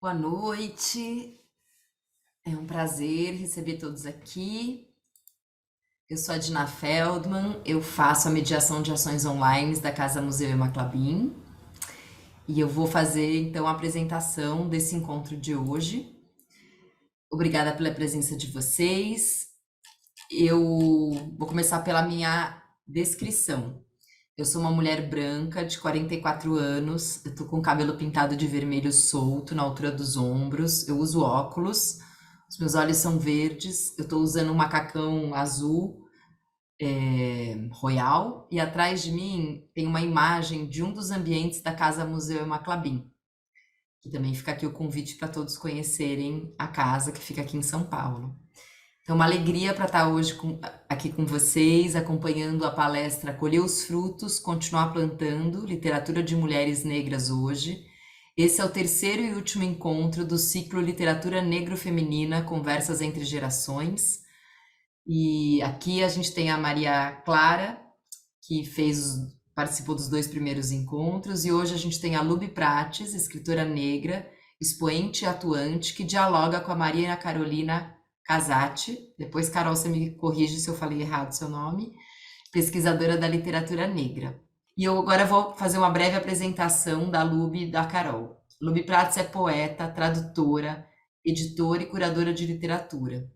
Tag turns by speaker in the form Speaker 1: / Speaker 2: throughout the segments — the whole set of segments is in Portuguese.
Speaker 1: Boa noite, é um prazer receber todos aqui. Eu sou a Dina Feldman, eu faço a mediação de ações online da Casa Museu Ema Clabin e eu vou fazer então a apresentação desse encontro de hoje. Obrigada pela presença de vocês. Eu vou começar pela minha descrição. Eu sou uma mulher branca de 44 anos, eu tô com o cabelo pintado de vermelho solto na altura dos ombros, eu uso óculos, os meus olhos são verdes, eu tô usando um macacão azul, royal, e atrás de mim tem uma imagem de um dos ambientes da Casa Museu Ema Clabin, que também fica aqui o convite para todos conhecerem a casa que fica aqui em São Paulo. Então, uma alegria para estar hoje aqui com vocês, acompanhando a palestra Colher os Frutos, Continuar Plantando, Literatura de Mulheres Negras hoje. Esse é o terceiro e último encontro do ciclo Literatura Negro-Feminina, Conversas entre Gerações. E aqui a gente tem a Maria Clara, que participou dos dois primeiros encontros, e hoje a gente tem a Luby Prates, escritora negra, expoente e atuante, que dialoga com a Maria Carolina Casati. Depois, Carol, você me corrige se eu falei errado seu nome, pesquisadora da literatura negra. E eu agora vou fazer uma breve apresentação da Luby e da Carol. Luby Prates é poeta, tradutora, editora e curadora de literatura.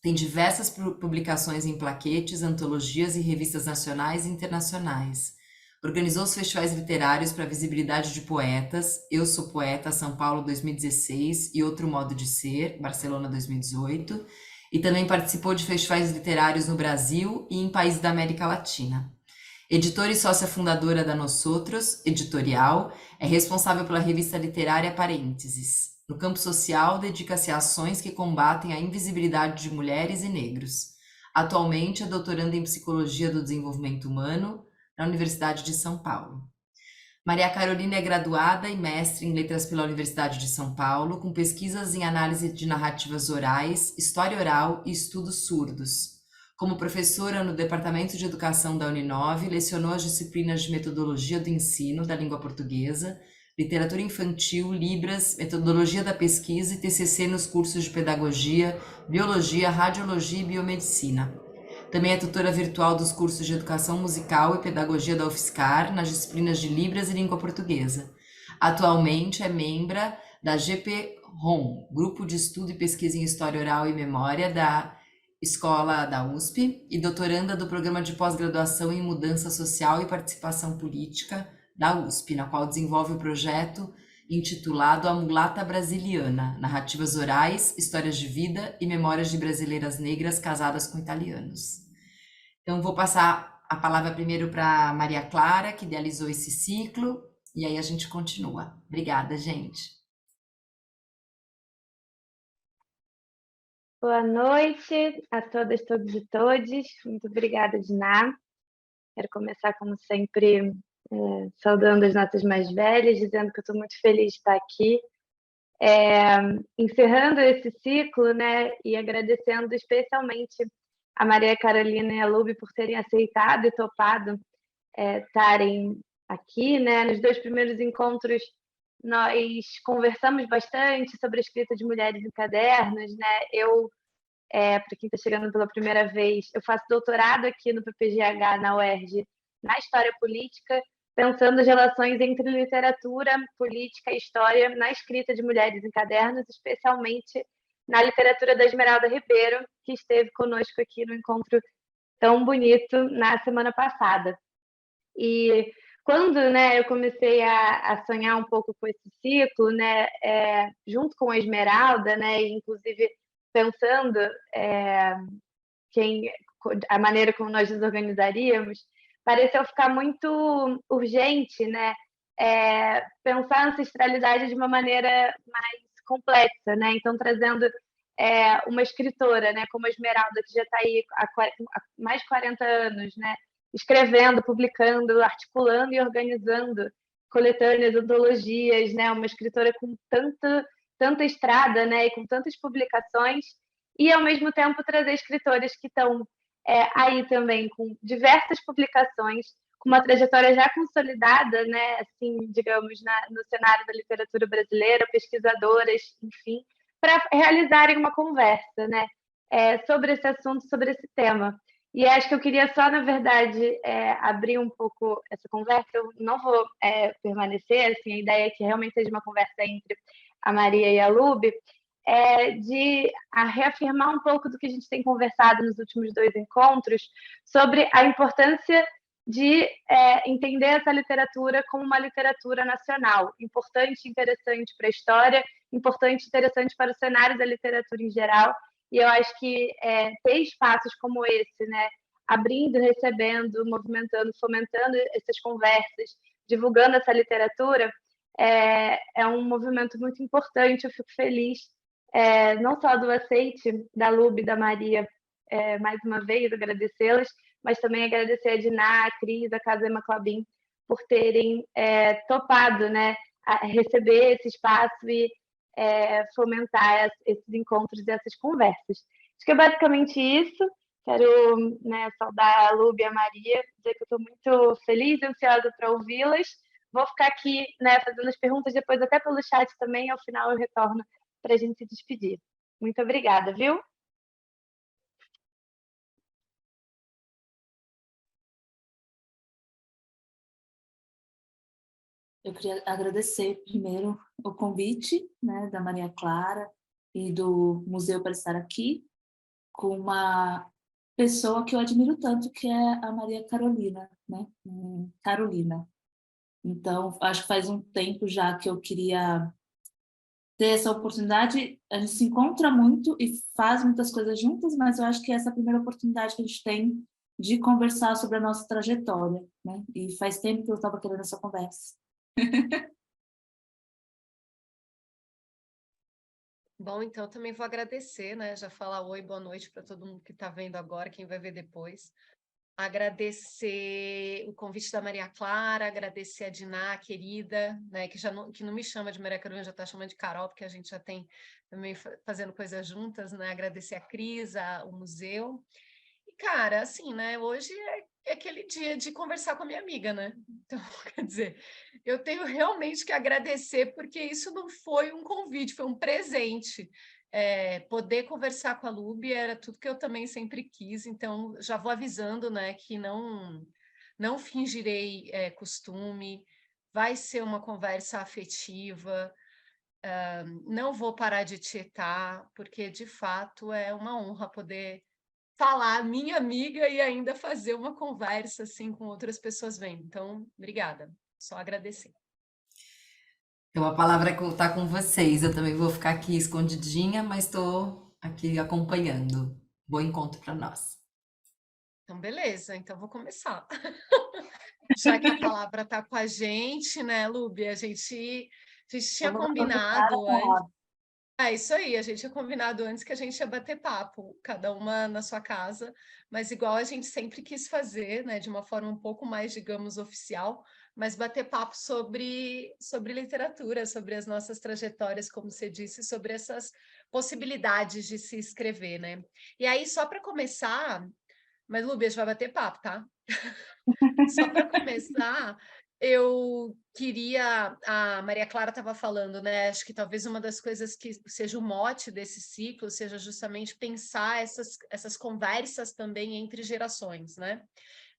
Speaker 1: Tem diversas publicações em plaquetes, antologias e revistas nacionais e internacionais. Organizou os festivais literários para a visibilidade de poetas, Eu Sou Poeta, São Paulo 2016 e Outro Modo de Ser, Barcelona 2018, e também participou de festivais literários no Brasil e em países da América Latina. Editora e sócia fundadora da Nós Outros, editorial, é responsável pela revista literária Parênteses. No campo social, dedica-se a ações que combatem a invisibilidade de mulheres e negros. Atualmente é doutoranda em Psicologia do Desenvolvimento Humano na Universidade de São Paulo. Maria Carolina é graduada e mestre em Letras pela Universidade de São Paulo, com pesquisas em análise de narrativas orais, história oral e estudos surdos. Como professora no Departamento de Educação da Uninove, lecionou as disciplinas de Metodologia do Ensino da Língua Portuguesa, Literatura Infantil, Libras, Metodologia da Pesquisa e TCC nos cursos de Pedagogia, Biologia, Radiologia e Biomedicina. Também é tutora virtual dos cursos de Educação Musical e Pedagogia da UFSCar nas disciplinas de Libras e Língua Portuguesa. Atualmente é membra da GP-ROM, Grupo de Estudo e Pesquisa em História Oral e Memória da Escola da USP, e doutoranda do Programa de Pós-Graduação em Mudança Social e Participação Política da USP, na qual desenvolve o projeto intitulado A Mulata Brasiliana, Narrativas Orais, Histórias de Vida e Memórias de Brasileiras Negras Casadas com Italianos. Então, vou passar a palavra primeiro para Maria Clara, que idealizou esse ciclo, e aí a gente continua. Obrigada, gente.
Speaker 2: Boa noite a todas, todos e todes. Muito obrigada, Diná. Quero começar, como sempre, saudando as nossas mais velhas, dizendo que eu estou muito feliz de estar aqui, encerrando esse ciclo, né, e agradecendo especialmente a Maria Carolina e a Luby por terem aceitado e topado estarem aqui, né. Nos dois primeiros encontros, nós conversamos bastante sobre a escrita de mulheres em cadernos, né. Para quem está chegando pela primeira vez, eu faço doutorado aqui no PPGH, na UERJ, na História Política, pensando as relações entre literatura, política e história na escrita de mulheres em cadernos, especialmente na literatura da Esmeralda Ribeiro, que esteve conosco aqui no encontro tão bonito na semana passada. E quando, né, eu comecei a sonhar um pouco com esse ciclo, né, junto com a Esmeralda, né, inclusive pensando quem, a maneira como nós nos organizaríamos, pareceu ficar muito urgente, né, pensar a ancestralidade de uma maneira mais complexa, né, então trazendo uma escritora, né, como a Esmeralda, que já está aí há mais de 40 anos, né, escrevendo, publicando, articulando e organizando coletâneas, antologias, né, uma escritora com tanta estrada, né, e com tantas publicações, e ao mesmo tempo trazer escritores que estão aí também com diversas publicações, com uma trajetória já consolidada, né, assim, digamos, no cenário da literatura brasileira, pesquisadoras, enfim, para realizarem uma conversa, né, sobre esse assunto, sobre esse tema. E acho que eu queria só, na verdade, abrir um pouco essa conversa. Eu não vou permanecer, assim, a ideia é que realmente seja uma conversa entre a Maria e a Lube, de reafirmar um pouco do que a gente tem conversado nos últimos 2 encontros, sobre a importância de entender essa literatura como uma literatura nacional, importante e interessante para a história, importante e interessante para o cenário da literatura em geral. E eu acho que ter espaços como esse, né, abrindo, recebendo, movimentando, fomentando essas conversas, divulgando essa literatura, é um movimento muito importante. Eu fico feliz, não só do aceite da Lube e da Maria, mais uma vez agradecê-las, mas também agradecer a Diná, a Cris, a Casa Ema Clabin, por terem topado, né, receber esse espaço e fomentar esses encontros e essas conversas. Acho que é basicamente isso. Quero, né, saudar a Lube e a Maria, dizer que eu estou muito feliz e ansiosa para ouvi-las. Vou ficar aqui, né, fazendo as perguntas, depois até pelo chat também, ao final eu retorno para a gente se despedir. Muito obrigada, viu?
Speaker 3: Eu queria agradecer primeiro o convite, né, da Maria Clara e do museu para estar aqui com uma pessoa que eu admiro tanto, que é a Maria Carolina, né? Carolina. Então, acho que faz um tempo já que eu queria ter essa oportunidade. A gente se encontra muito e faz muitas coisas juntas, mas eu acho que essa é a primeira oportunidade que a gente tem de conversar sobre a nossa trajetória, né? E faz tempo que eu estava querendo essa conversa.
Speaker 4: Bom, então também vou agradecer, né? Já falar oi, boa noite para todo mundo que está vendo agora, quem vai ver depois. Agradecer o convite da Maria Clara, agradecer a Diná, querida, né? Que não me chama de Maria Carolina, já está chamando de Carol, porque a gente já tem também fazendo coisas juntas, né? Agradecer a Cris, o museu. E, cara, assim, né? Hoje é aquele dia de conversar com a minha amiga, né? Então, quer dizer, eu tenho realmente que agradecer, porque isso não foi um convite, foi um presente. Poder conversar com a Lube era tudo que eu também sempre quis, então já vou avisando, né, que não fingirei costume, vai ser uma conversa afetiva, não vou parar de tietar, porque de fato é uma honra poder falar minha amiga e ainda fazer uma conversa assim com outras pessoas vendo. Então, obrigada. Só agradecer.
Speaker 1: Então, a palavra está com vocês. Eu também vou ficar aqui escondidinha, mas estou aqui acompanhando. Bom encontro para nós.
Speaker 4: Então, beleza. Então, vou começar. Já que a palavra está com a gente, né, Lube? A gente tinha combinado antes. É isso aí, a gente tinha combinado antes que a gente ia bater papo, cada uma na sua casa, mas igual a gente sempre quis fazer, né, de uma forma um pouco mais, digamos, oficial, mas bater papo sobre literatura, sobre as nossas trajetórias, como você disse, sobre essas possibilidades de se escrever, né? E aí, só para começar, mas Lúbia, a gente vai bater papo, tá? Só para começar, eu queria. A Maria Clara estava falando, né? Acho que talvez uma das coisas que seja o mote desse ciclo seja justamente pensar essas conversas também entre gerações, né?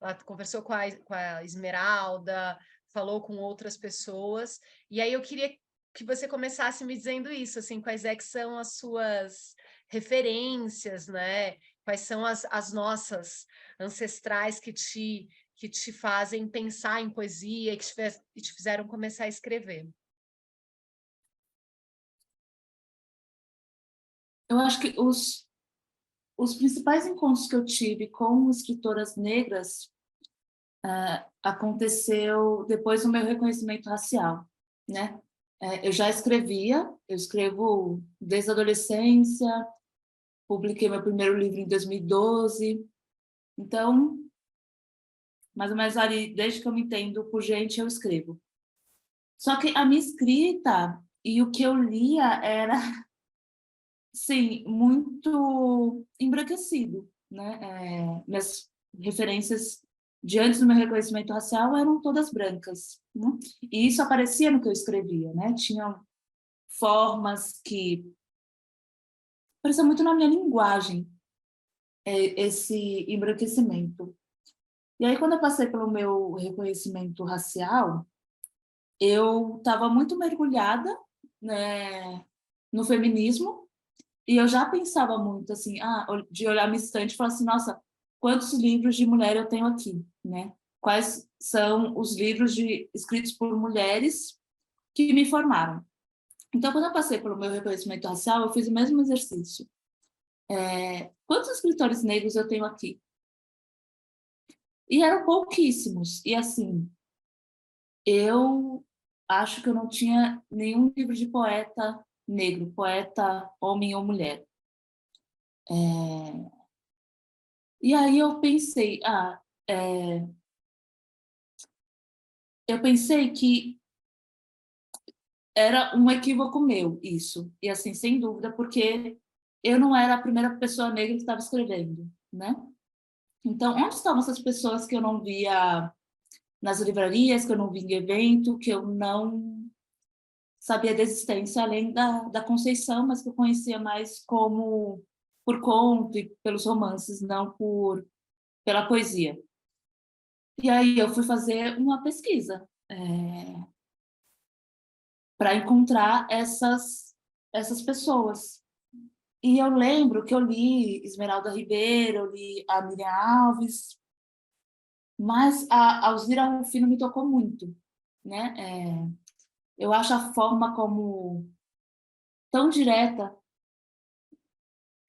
Speaker 4: Ela conversou com a Esmeralda, falou com outras pessoas, e aí eu queria que você começasse me dizendo isso, assim, quais é que são as suas referências, né? Quais são as nossas ancestrais que te fazem pensar em poesia, que te fizeram começar a escrever?
Speaker 3: Eu acho que os principais encontros que eu tive com escritoras negras aconteceu depois do meu reconhecimento racial, né? Eu já escrevia, eu escrevo desde a adolescência, publiquei meu primeiro livro em 2012, então, mais ou menos ali, desde que eu me entendo por gente, eu escrevo. Só que a minha escrita e o que eu lia era, sim, muito embranquecido, né? Minhas referências de antes do meu reconhecimento racial eram todas brancas, né? E isso aparecia no que eu escrevia, né? Tinham formas que apareciam muito na minha linguagem, esse embranquecimento. E aí, quando eu passei pelo meu reconhecimento racial, eu estava muito mergulhada, né, no feminismo, e eu já pensava muito assim, de olhar minha estante e falar assim, nossa, quantos livros de mulher eu tenho aqui, né? Quais são os livros escritos por mulheres que me formaram? Então, quando eu passei pelo meu reconhecimento racial, eu fiz o mesmo exercício. Quantos escritores negros eu tenho aqui? E eram pouquíssimos. E assim, eu acho que eu não tinha nenhum livro de poeta negro, poeta homem ou mulher. E aí eu pensei, eu pensei que era um equívoco meu isso, e assim, sem dúvida, porque eu não era a primeira pessoa negra que estava escrevendo, né? Então, onde estavam essas pessoas que eu não via nas livrarias, que eu não via em evento, que eu não sabia da existência, além da Conceição, mas que eu conhecia mais como por conto e pelos romances, não pela poesia. E aí eu fui fazer uma pesquisa para encontrar essas pessoas. E eu lembro que eu li Esmeralda Ribeiro, eu li a Miriam Alves, mas a Alzira Rufino me tocou muito, né? Eu acho a forma como tão direta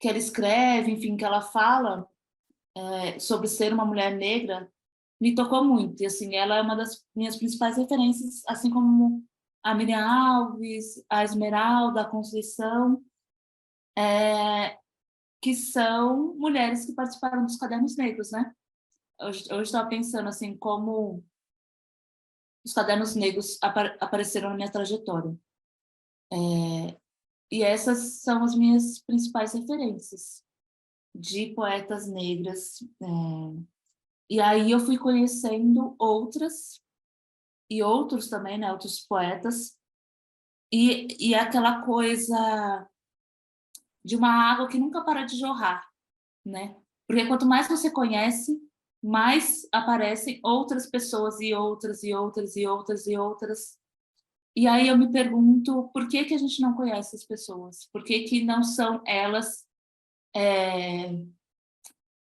Speaker 3: que ela escreve, enfim, que ela fala sobre ser uma mulher negra, me tocou muito. E assim, ela é uma das minhas principais referências, assim como a Miriam Alves, a Esmeralda, a Conceição, que são mulheres que participaram dos Cadernos Negros, né? Hoje estava pensando assim como os Cadernos Negros apareceram na minha trajetória. E essas são as minhas principais referências de poetas negras. E aí eu fui conhecendo outras e outros também, né? Outros poetas. E aquela coisa de uma água que nunca para de jorrar, né? Porque quanto mais você conhece, mais aparecem outras pessoas e outras e outras e outras e outras. E aí eu me pergunto por que que a gente não conhece as pessoas? Por que que não são elas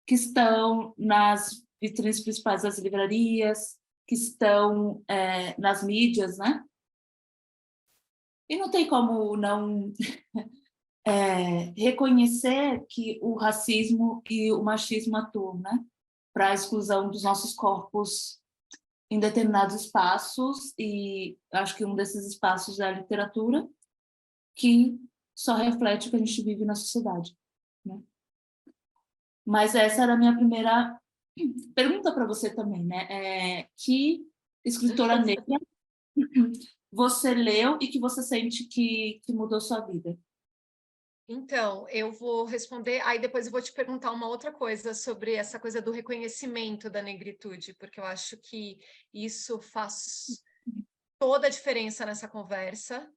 Speaker 3: que estão nas vitrines principais das livrarias, que estão nas mídias, né? E não tem como não reconhecer que o racismo e o machismo atuam, né? Para a exclusão dos nossos corpos em determinados espaços, e acho que um desses espaços é a literatura, que só reflete o que a gente vive na sociedade, né? Mas essa era a minha primeira pergunta para você também, né? Que escritora negra você leu e que você sente que mudou sua vida?
Speaker 4: Então, eu vou responder, aí depois eu vou te perguntar uma outra coisa sobre essa coisa do reconhecimento da negritude, porque eu acho que isso faz toda a diferença nessa conversa,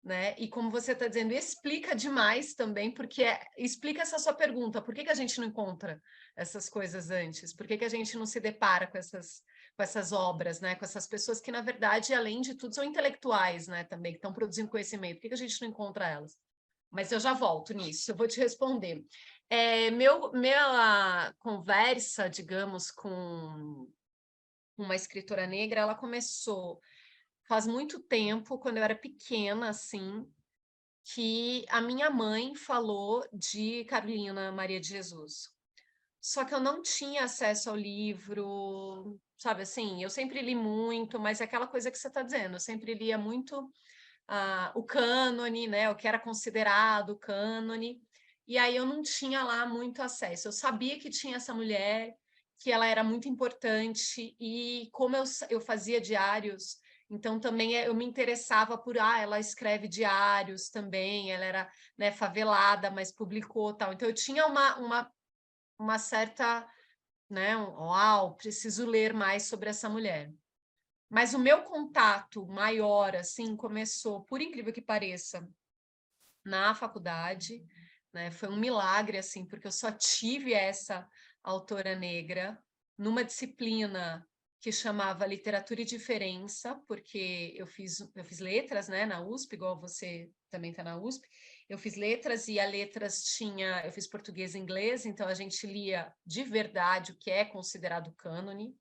Speaker 4: né? E como você está dizendo, explica demais também, porque explica essa sua pergunta, por que que a gente não encontra essas coisas antes? Por que que a gente não se depara com essas obras, né? Com essas pessoas que, na verdade, além de tudo, são intelectuais, né? Também, que estão produzindo conhecimento. Por que que a gente não encontra elas? Mas eu já volto nisso, eu vou te responder. Minha conversa, digamos, com uma escritora negra, ela começou faz muito tempo, quando eu era pequena, assim, que a minha mãe falou de Carolina Maria de Jesus. Só que eu não tinha acesso ao livro, sabe assim? Eu sempre li muito, mas é aquela coisa que você está dizendo, eu sempre lia muito o cânone, né, o que era considerado o cânone, e aí eu não tinha lá muito acesso. Eu sabia que tinha essa mulher, que ela era muito importante, e como eu fazia diários, então também eu me interessava por, ela escreve diários também, ela era, né, favelada, mas publicou tal. Então eu tinha uma certa né? Uau, preciso ler mais sobre essa mulher. Mas o meu contato maior, assim, começou, por incrível que pareça, na faculdade, né? Foi um milagre, assim, porque eu só tive essa autora negra numa disciplina que chamava Literatura e Diferença, porque eu fiz letras, né, na USP, igual você também está na USP. Eu fiz letras e a letras tinha... Eu fiz português e inglês, então a gente lia de verdade o que é considerado cânone,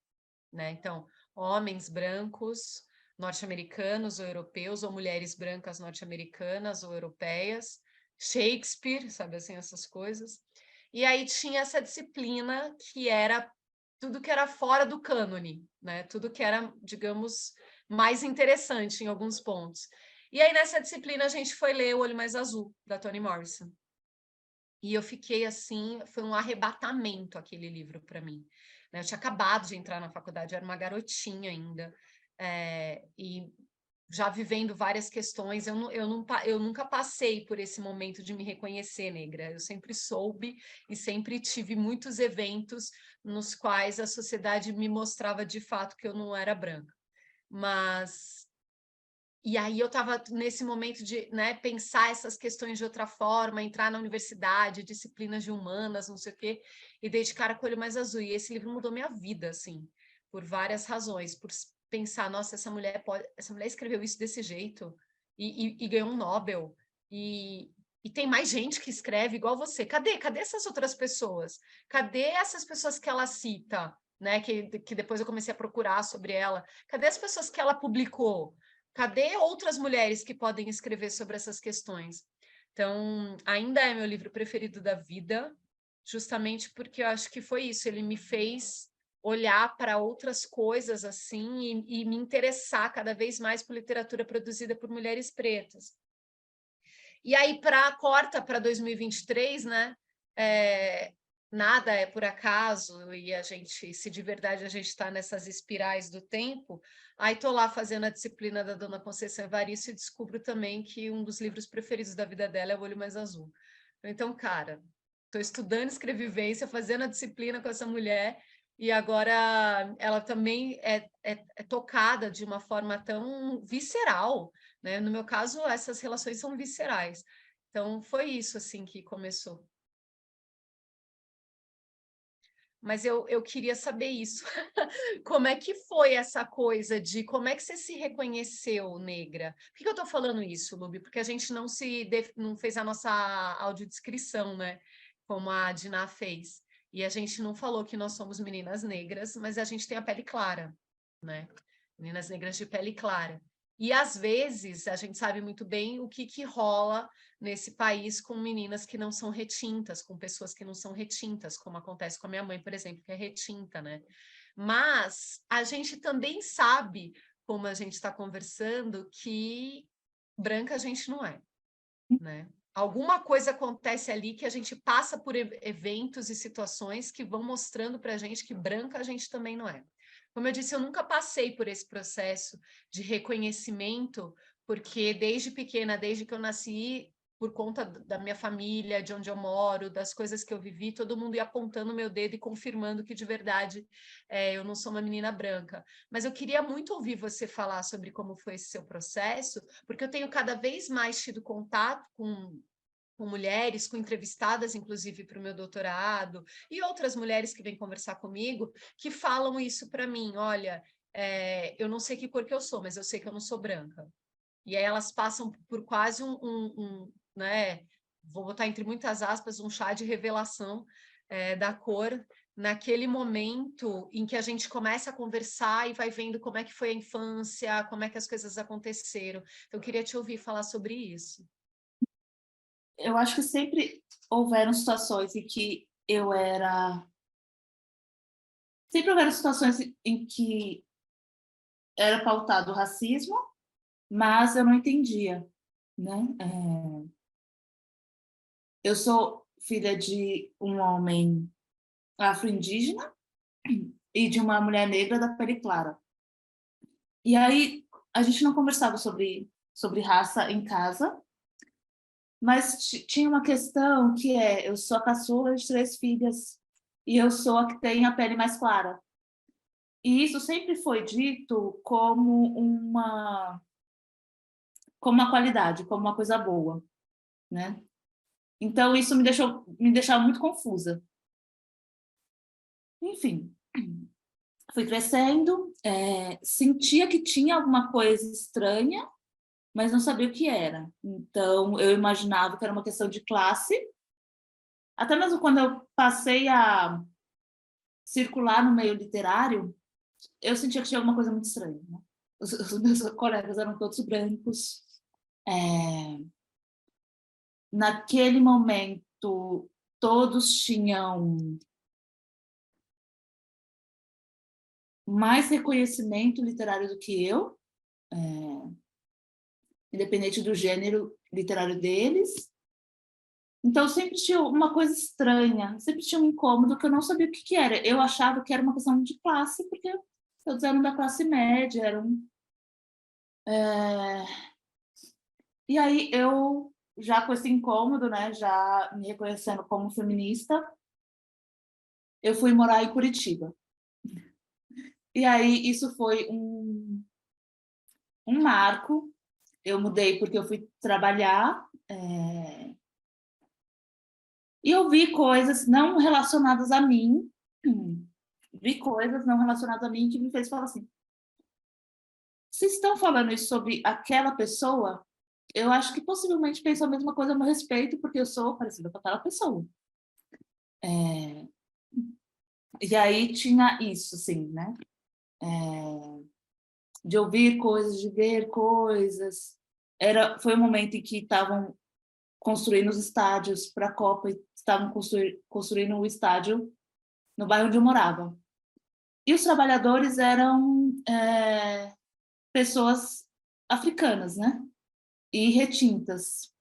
Speaker 4: né? Então, homens brancos norte-americanos ou europeus, ou mulheres brancas norte-americanas ou europeias, Shakespeare, sabe assim, essas coisas. E aí tinha essa disciplina que era tudo que era fora do cânone, né? Tudo que era, digamos, mais interessante em alguns pontos. E aí nessa disciplina a gente foi ler O Olho Mais Azul, da Toni Morrison. E eu fiquei assim, foi um arrebatamento aquele livro para mim. Eu tinha acabado de entrar na faculdade, eu era uma garotinha ainda, e já vivendo várias questões, eu nunca passei por esse momento de me reconhecer negra. Eu sempre soube e sempre tive muitos eventos nos quais a sociedade me mostrava de fato que eu não era branca. Mas e aí eu estava nesse momento de, né, pensar essas questões de outra forma, entrar na universidade, disciplinas de humanas, não sei o quê, e dei de cara com o Olho Mais Azul. E esse livro mudou minha vida, assim, por várias razões, por pensar, nossa, essa mulher escreveu isso desse jeito e ganhou um Nobel. E tem mais gente que escreve igual você. Cadê essas outras pessoas? Cadê essas pessoas que ela cita, né? Que depois eu comecei a procurar sobre ela. Cadê as pessoas que ela publicou? Cadê outras mulheres que podem escrever sobre essas questões? Então, ainda é meu livro preferido da vida, justamente porque eu acho que foi isso, ele me fez olhar para outras coisas assim e me interessar cada vez mais por literatura produzida por mulheres pretas. E aí, corta para 2023, né? Nada é por acaso, e a gente, se de verdade a gente está nessas espirais do tempo, aí estou lá fazendo a disciplina da Dona Conceição Evaristo e descubro também que um dos livros preferidos da vida dela é O Olho Mais Azul. Então, cara, estou estudando escrevivência, fazendo a disciplina com essa mulher, e agora ela também é tocada de uma forma tão visceral, né? No meu caso, essas relações são viscerais. Então, foi isso assim que começou. Mas eu queria saber isso. Como é que foi essa coisa de como é que você se reconheceu negra? Por que eu estou falando isso, Lubi? Porque a gente não fez a nossa audiodescrição, né? Como a Diná fez. E a gente não falou que nós somos meninas negras, mas a gente tem a pele clara, né? Meninas negras de pele clara. E às vezes a gente sabe muito bem o que rola nesse país com meninas que não são retintas, com pessoas que não são retintas, como acontece com a minha mãe, por exemplo, que é retinta, né? Mas a gente também sabe, como a gente está conversando, que branca a gente não é, né? Alguma coisa acontece ali que a gente passa por eventos e situações que vão mostrando para a gente que branca a gente também não é. Como eu disse, eu nunca passei por esse processo de reconhecimento, porque desde pequena, desde que eu nasci, por conta da minha família, de onde eu moro, das coisas que eu vivi, todo mundo ia apontando o meu dedo e confirmando que de verdade eu não sou uma menina branca. Mas eu queria muito ouvir você falar sobre como foi esse seu processo, porque eu tenho cada vez mais tido contato com mulheres, com entrevistadas, inclusive, para o meu doutorado, e outras mulheres que vêm conversar comigo, que falam isso para mim, olha, eu não sei que cor que eu sou, mas eu sei que eu não sou branca. E aí elas passam por quase né, vou botar entre muitas aspas, um chá de revelação da cor, naquele momento em que a gente começa a conversar e vai vendo como é que foi a infância, como é que as coisas aconteceram. Então, eu queria te ouvir falar sobre isso.
Speaker 3: Eu acho que sempre houveram situações em que eu era... Sempre houveram situações em que era pautado o racismo, mas eu não entendia, né? Eu sou filha de um homem afro-indígena e de uma mulher negra da pele clara. E aí a gente não conversava sobre raça em casa, mas tinha uma questão que eu sou a caçula de 3 filhas e eu sou a que tem a pele mais clara. E isso sempre foi dito como uma qualidade, como uma coisa boa, né? Então, isso me deixava muito confusa. Enfim, fui crescendo, sentia que tinha alguma coisa estranha, mas não sabia o que era. Então, eu imaginava que era uma questão de classe. Até mesmo quando eu passei a circular no meio literário, eu sentia que tinha alguma coisa muito estranha, né? Os meus colegas eram todos brancos. Naquele momento, todos tinham mais reconhecimento literário do que eu, independente do gênero literário deles. Então, sempre tinha uma coisa estranha, sempre tinha um incômodo que eu não sabia o que era. Eu achava que era uma questão de classe, porque todos eram da classe média, E aí, eu, já com esse incômodo, né, já me reconhecendo como feminista, eu fui morar em Curitiba. E aí, isso foi um marco. Eu mudei porque eu fui trabalhar, e eu vi coisas não relacionadas a mim, que me fez falar assim: se estão falando isso sobre aquela pessoa, eu acho que possivelmente pensam a mesma coisa a meu respeito, porque eu sou parecida com aquela pessoa. E aí tinha isso, assim, né? De ouvir coisas, de ver coisas. Foi um momento em que estavam construindo os estádios para a Copa e estavam construindo o estádio no bairro onde eu morava. E os trabalhadores eram pessoas africanas, né? E retintas.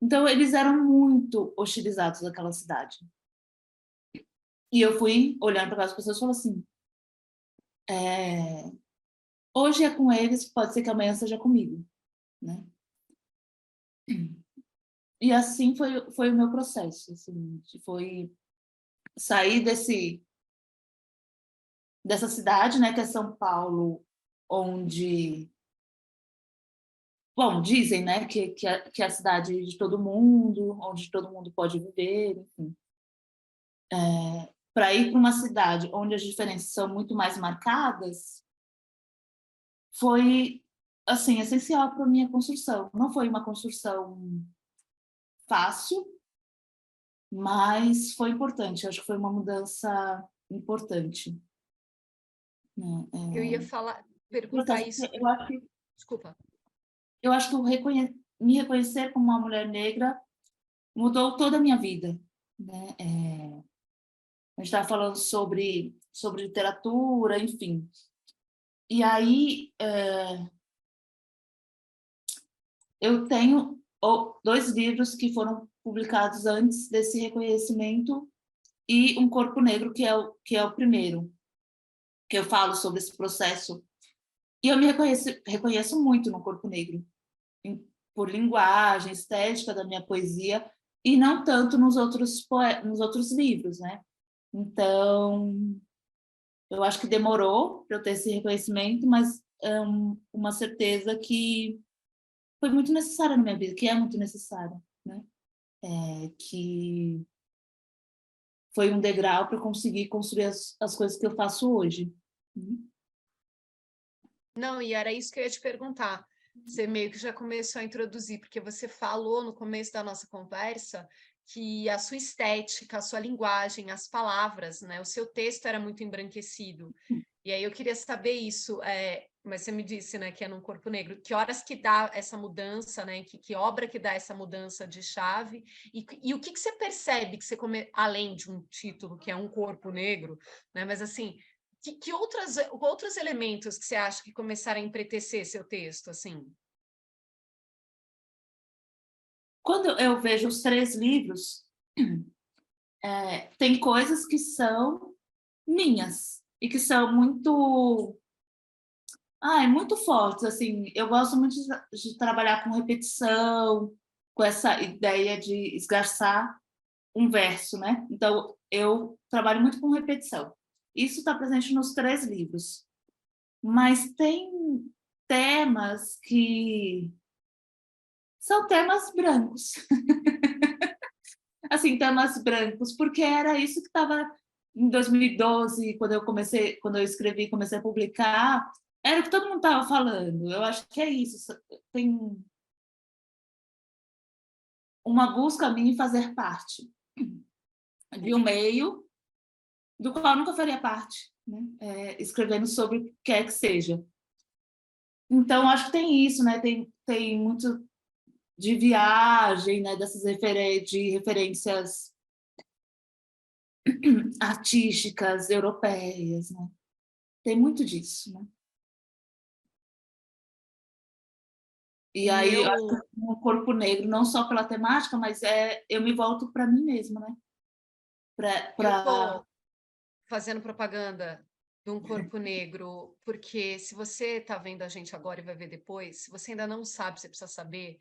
Speaker 3: Então, eles eram muito hostilizados naquela cidade. E eu fui olhando para aquelas pessoas e falei assim: hoje é com eles, pode ser que amanhã seja comigo, né? E assim foi o meu processo, assim, foi sair dessa cidade, né, que é São Paulo, onde, bom, dizem, né, que é a cidade de todo mundo, onde todo mundo pode viver, enfim. Para ir para uma cidade onde as diferenças são muito mais marcadas, foi, assim, essencial para a minha construção. Não foi uma construção fácil, mas foi importante. Acho que foi uma mudança importante.
Speaker 4: Eu ia perguntar isso. Desculpa.
Speaker 3: Eu acho que me reconhecer como uma mulher negra mudou toda a minha vida, né? A gente estava falando sobre literatura, enfim. E aí, eu tenho 2 livros que foram publicados antes desse reconhecimento e Um Corpo Negro, que é o primeiro, que eu falo sobre esse processo. E eu me reconheço muito no Corpo Negro, por linguagem, estética da minha poesia, e não tanto nos outros livros, né? Então, eu acho que demorou para eu ter esse reconhecimento, mas é uma certeza que foi muito necessária na minha vida, que é muito necessária, né? Que foi um degrau para conseguir construir as coisas que eu faço hoje.
Speaker 4: Não, e era isso que eu ia te perguntar. Você meio que já começou a introduzir, porque você falou no começo da nossa conversa que a sua estética, a sua linguagem, as palavras, né, o seu texto era muito embranquecido. E aí eu queria saber isso, mas você me disse, né, que é num Corpo Negro. Que horas que dá essa mudança, né? Que obra que dá essa mudança de chave? E o que você percebe que você além de um título que é Um Corpo Negro, né? Mas assim, que outros elementos que você acha que começaram a empretecer seu texto, assim?
Speaker 3: Quando eu vejo os 3 livros, tem coisas que são minhas e que são muito fortes, assim. Eu gosto muito de trabalhar com repetição, com essa ideia de esgarçar um verso, né? Então, eu trabalho muito com repetição. Isso está presente nos 3 livros. Mas tem temas que são temas brancos. Assim, temas brancos, porque era isso que estava em 2012, quando eu escrevi, comecei a publicar, era o que todo mundo estava falando. Eu acho que é isso. Tem uma busca minha em fazer parte de um meio do qual eu nunca faria parte, né? Escrevendo sobre o que quer que seja. Então, acho que tem isso, né? Tem muito de viagem, né? Dessas de referências artísticas europeias, né? Tem muito disso, né? E aí, eu acho que o Corpo Negro, não só pela temática, mas eu me volto para mim mesma, né?
Speaker 4: Eu estou fazendo propaganda de um corpo negro, porque se você está vendo a gente agora e vai ver depois, se você ainda não sabe, você precisa saber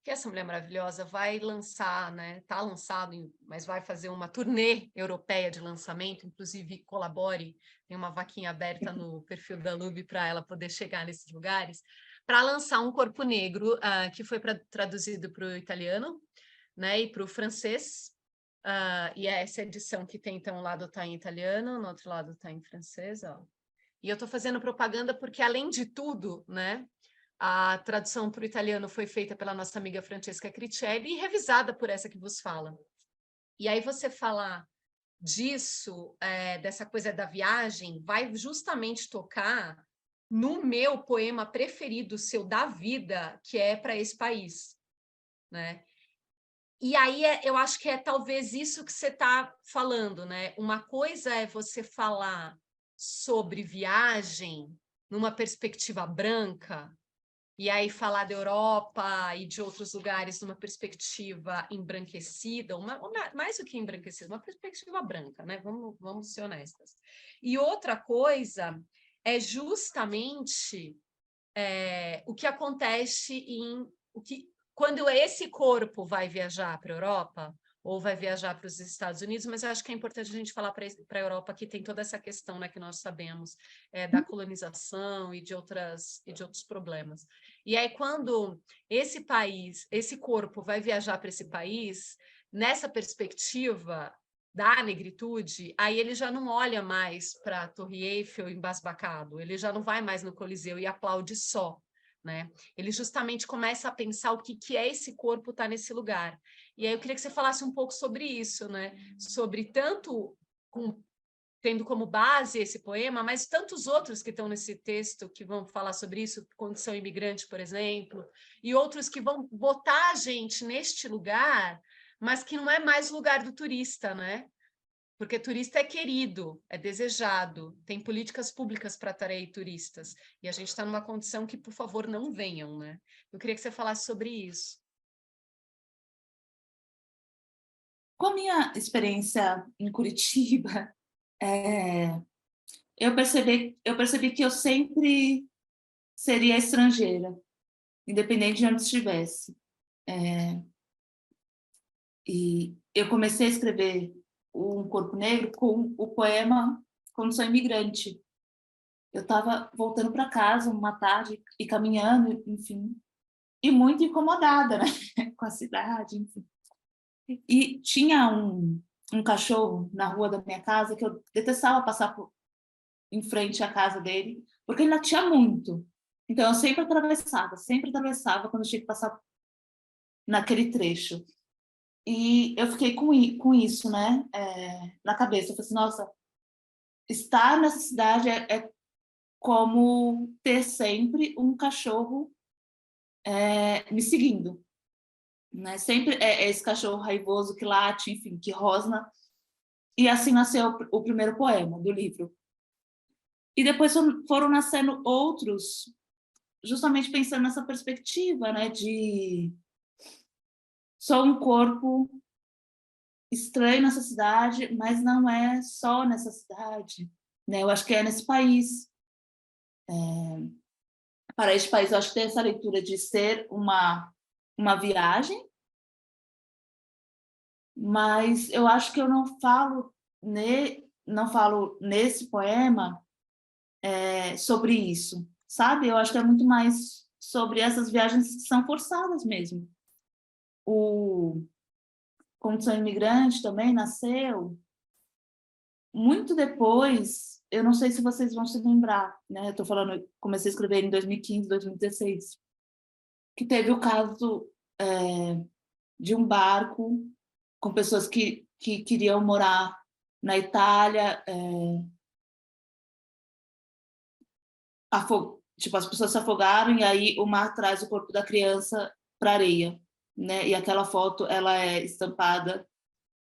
Speaker 4: que essa Mulher Maravilhosa vai lançar, né? Está lançado, mas vai fazer uma turnê europeia de lançamento, inclusive colabore, tem uma vaquinha aberta no perfil da Lube para ela poder chegar nesses lugares, para lançar um corpo negro que foi traduzido para o italiano, né, e para o francês. E essa edição que tem, então, um lado está em italiano, no outro lado está em francês, ó. E eu estou fazendo propaganda porque, além de tudo, né, a tradução para o italiano foi feita pela nossa amiga Francesca Cricelli e revisada por essa que vos fala. E aí você falar disso, dessa coisa da viagem, vai justamente tocar no meu poema preferido seu da vida, que é Para Esse País, né? E aí eu acho que é talvez isso que você está falando, né? Uma coisa é você falar sobre viagem numa perspectiva branca, e aí falar da Europa e de outros lugares numa perspectiva embranquecida, mais do que embranquecida, uma perspectiva branca, né? Vamos ser honestas. E outra coisa é justamente o que acontece quando esse corpo vai viajar para a Europa ou vai viajar para os Estados Unidos, mas eu acho que é importante a gente falar para a Europa que tem toda essa questão, né, que nós sabemos, da colonização e de outros problemas. E aí, quando esse corpo vai viajar para esse país, nessa perspectiva da negritude, aí ele já não olha mais para a Torre Eiffel embasbacado, ele já não vai mais no Coliseu e aplaude só, né? Ele justamente começa a pensar o que é esse corpo estar nesse lugar. E aí eu queria que você falasse um pouco sobre isso, né? Sobre tanto tendo como base esse poema, mas tantos outros que estão nesse texto que vão falar sobre isso, condição imigrante, por exemplo, e outros que vão botar a gente neste lugar, mas que não é mais lugar do turista, né? Porque turista é querido, é desejado, tem políticas públicas para atrair turistas. E a gente está numa condição que, por favor, não venham, né? Eu queria que você falasse sobre isso.
Speaker 3: Com a minha experiência em Curitiba, eu percebi que eu sempre seria estrangeira, independente de onde estivesse. E eu comecei a escrever Um Corpo Negro com o poema Condição Imigrante. Eu estava voltando para casa uma tarde e caminhando, enfim, e muito incomodada, né? Com a cidade, enfim. E tinha um cachorro na rua da minha casa que eu detestava passar em frente à casa dele, porque ele latia muito. Então, eu sempre atravessava quando eu tinha que passar naquele trecho. E eu fiquei com isso, né, na cabeça. Eu falei assim, nossa, estar nessa cidade é como ter sempre um cachorro me seguindo, né? Sempre é esse cachorro raivoso que late, enfim, que rosna. E assim nasceu o primeiro poema do livro. E depois foram nascendo outros, justamente pensando nessa perspectiva, né, de sou um corpo estranho nessa cidade, mas não é só nessa cidade, né? Eu acho que é nesse país. Para este país, eu acho que tem essa leitura de ser uma viagem, mas eu acho que eu não falo não falo nesse poema sobre isso, sabe? Eu acho que é muito mais sobre essas viagens que são forçadas mesmo. Como sou imigrante também, nasceu muito depois, eu não sei se vocês vão se lembrar, né? Eu tô falando, comecei a escrever em 2015, 2016, que teve o caso de um barco com pessoas que queriam morar na Itália, tipo, as pessoas se afogaram e aí o mar traz o corpo da criança para a areia, né? E aquela foto, ela é estampada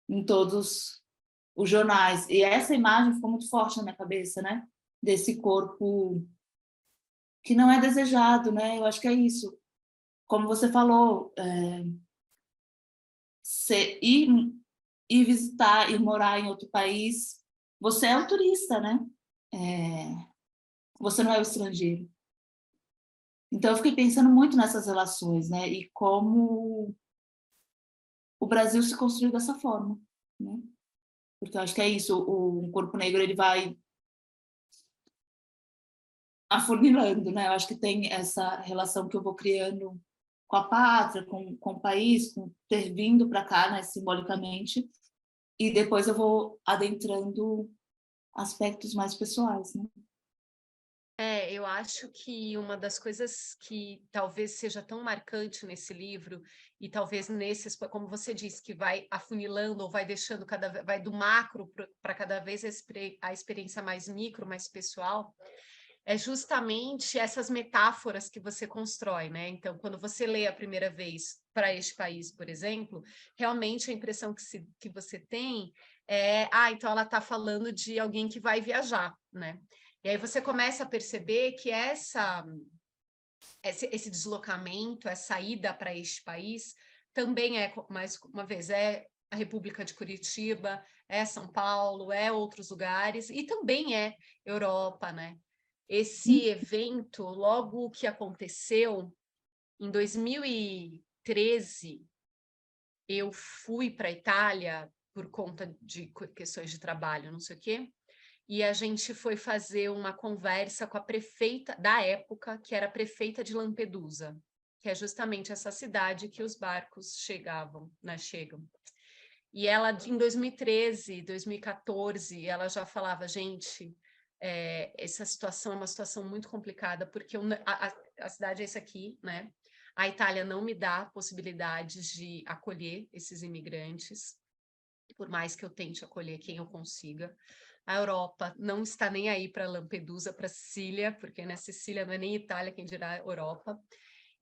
Speaker 3: em todos os jornais. E essa imagem ficou muito forte na minha cabeça, né? Desse corpo que não é desejado, né? Eu acho que é isso. Como você falou, ir visitar, ir morar em outro país, você é um turista, né? Você não é o estrangeiro. Então, eu fiquei pensando muito nessas relações, né? E como o Brasil se construiu dessa forma, né? Porque eu acho que é isso, o corpo negro ele vai afunilando, né? Eu acho que tem essa relação que eu vou criando com a pátria, com o país, com ter vindo para cá, né, simbolicamente, e depois eu vou adentrando aspectos mais pessoais, né?
Speaker 4: Eu acho que uma das coisas que talvez seja tão marcante nesse livro, e talvez nesses, como você disse, que vai afunilando ou vai deixando vai do macro para cada vez a experiência mais micro, mais pessoal, é justamente essas metáforas que você constrói, né? Então, quando você lê a primeira vez para este país, por exemplo, realmente a impressão que você tem então ela está falando de alguém que vai viajar, né? E aí você começa a perceber que esse deslocamento, essa ida para este país, também mais uma vez, a República de Curitiba, é São Paulo, é outros lugares, e também é Europa, né? Esse evento, logo que aconteceu, em 2013, eu fui para a Itália por conta de questões de trabalho, não sei o quê, e a gente foi fazer uma conversa com a prefeita da época, que era a prefeita de Lampedusa, que é justamente essa cidade que os barcos chegam. E ela, em 2013, 2014, ela já falava, gente, essa situação é uma situação muito complicada, porque a cidade é essa aqui, né? A Itália não me dá possibilidades de acolher esses imigrantes, por mais que eu tente acolher quem eu consiga. A Europa não está nem aí para Lampedusa, para Sicília, porque na Sicília não é nem Itália, quem dirá Europa.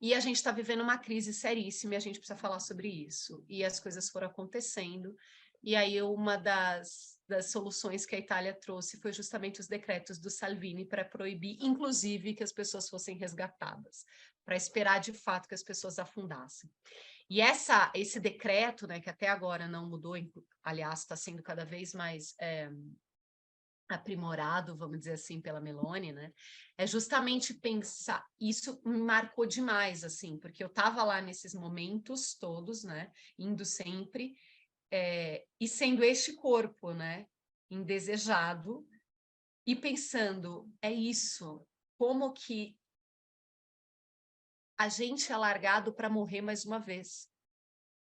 Speaker 4: E a gente está vivendo uma crise seríssima e a gente precisa falar sobre isso. E as coisas foram acontecendo. E aí uma das soluções que a Itália trouxe foi justamente os decretos do Salvini para proibir, inclusive, que as pessoas fossem resgatadas, para esperar de fato que as pessoas afundassem. E esse decreto, né, que até agora não mudou, aliás, está sendo cada vez mais aprimorado, vamos dizer assim, pela Meloni, né? É justamente pensar, isso me marcou demais, assim, porque eu estava lá nesses momentos todos, né? Indo sempre, e sendo este corpo, né? Indesejado, e pensando, é isso, como que a gente é largado para morrer mais uma vez,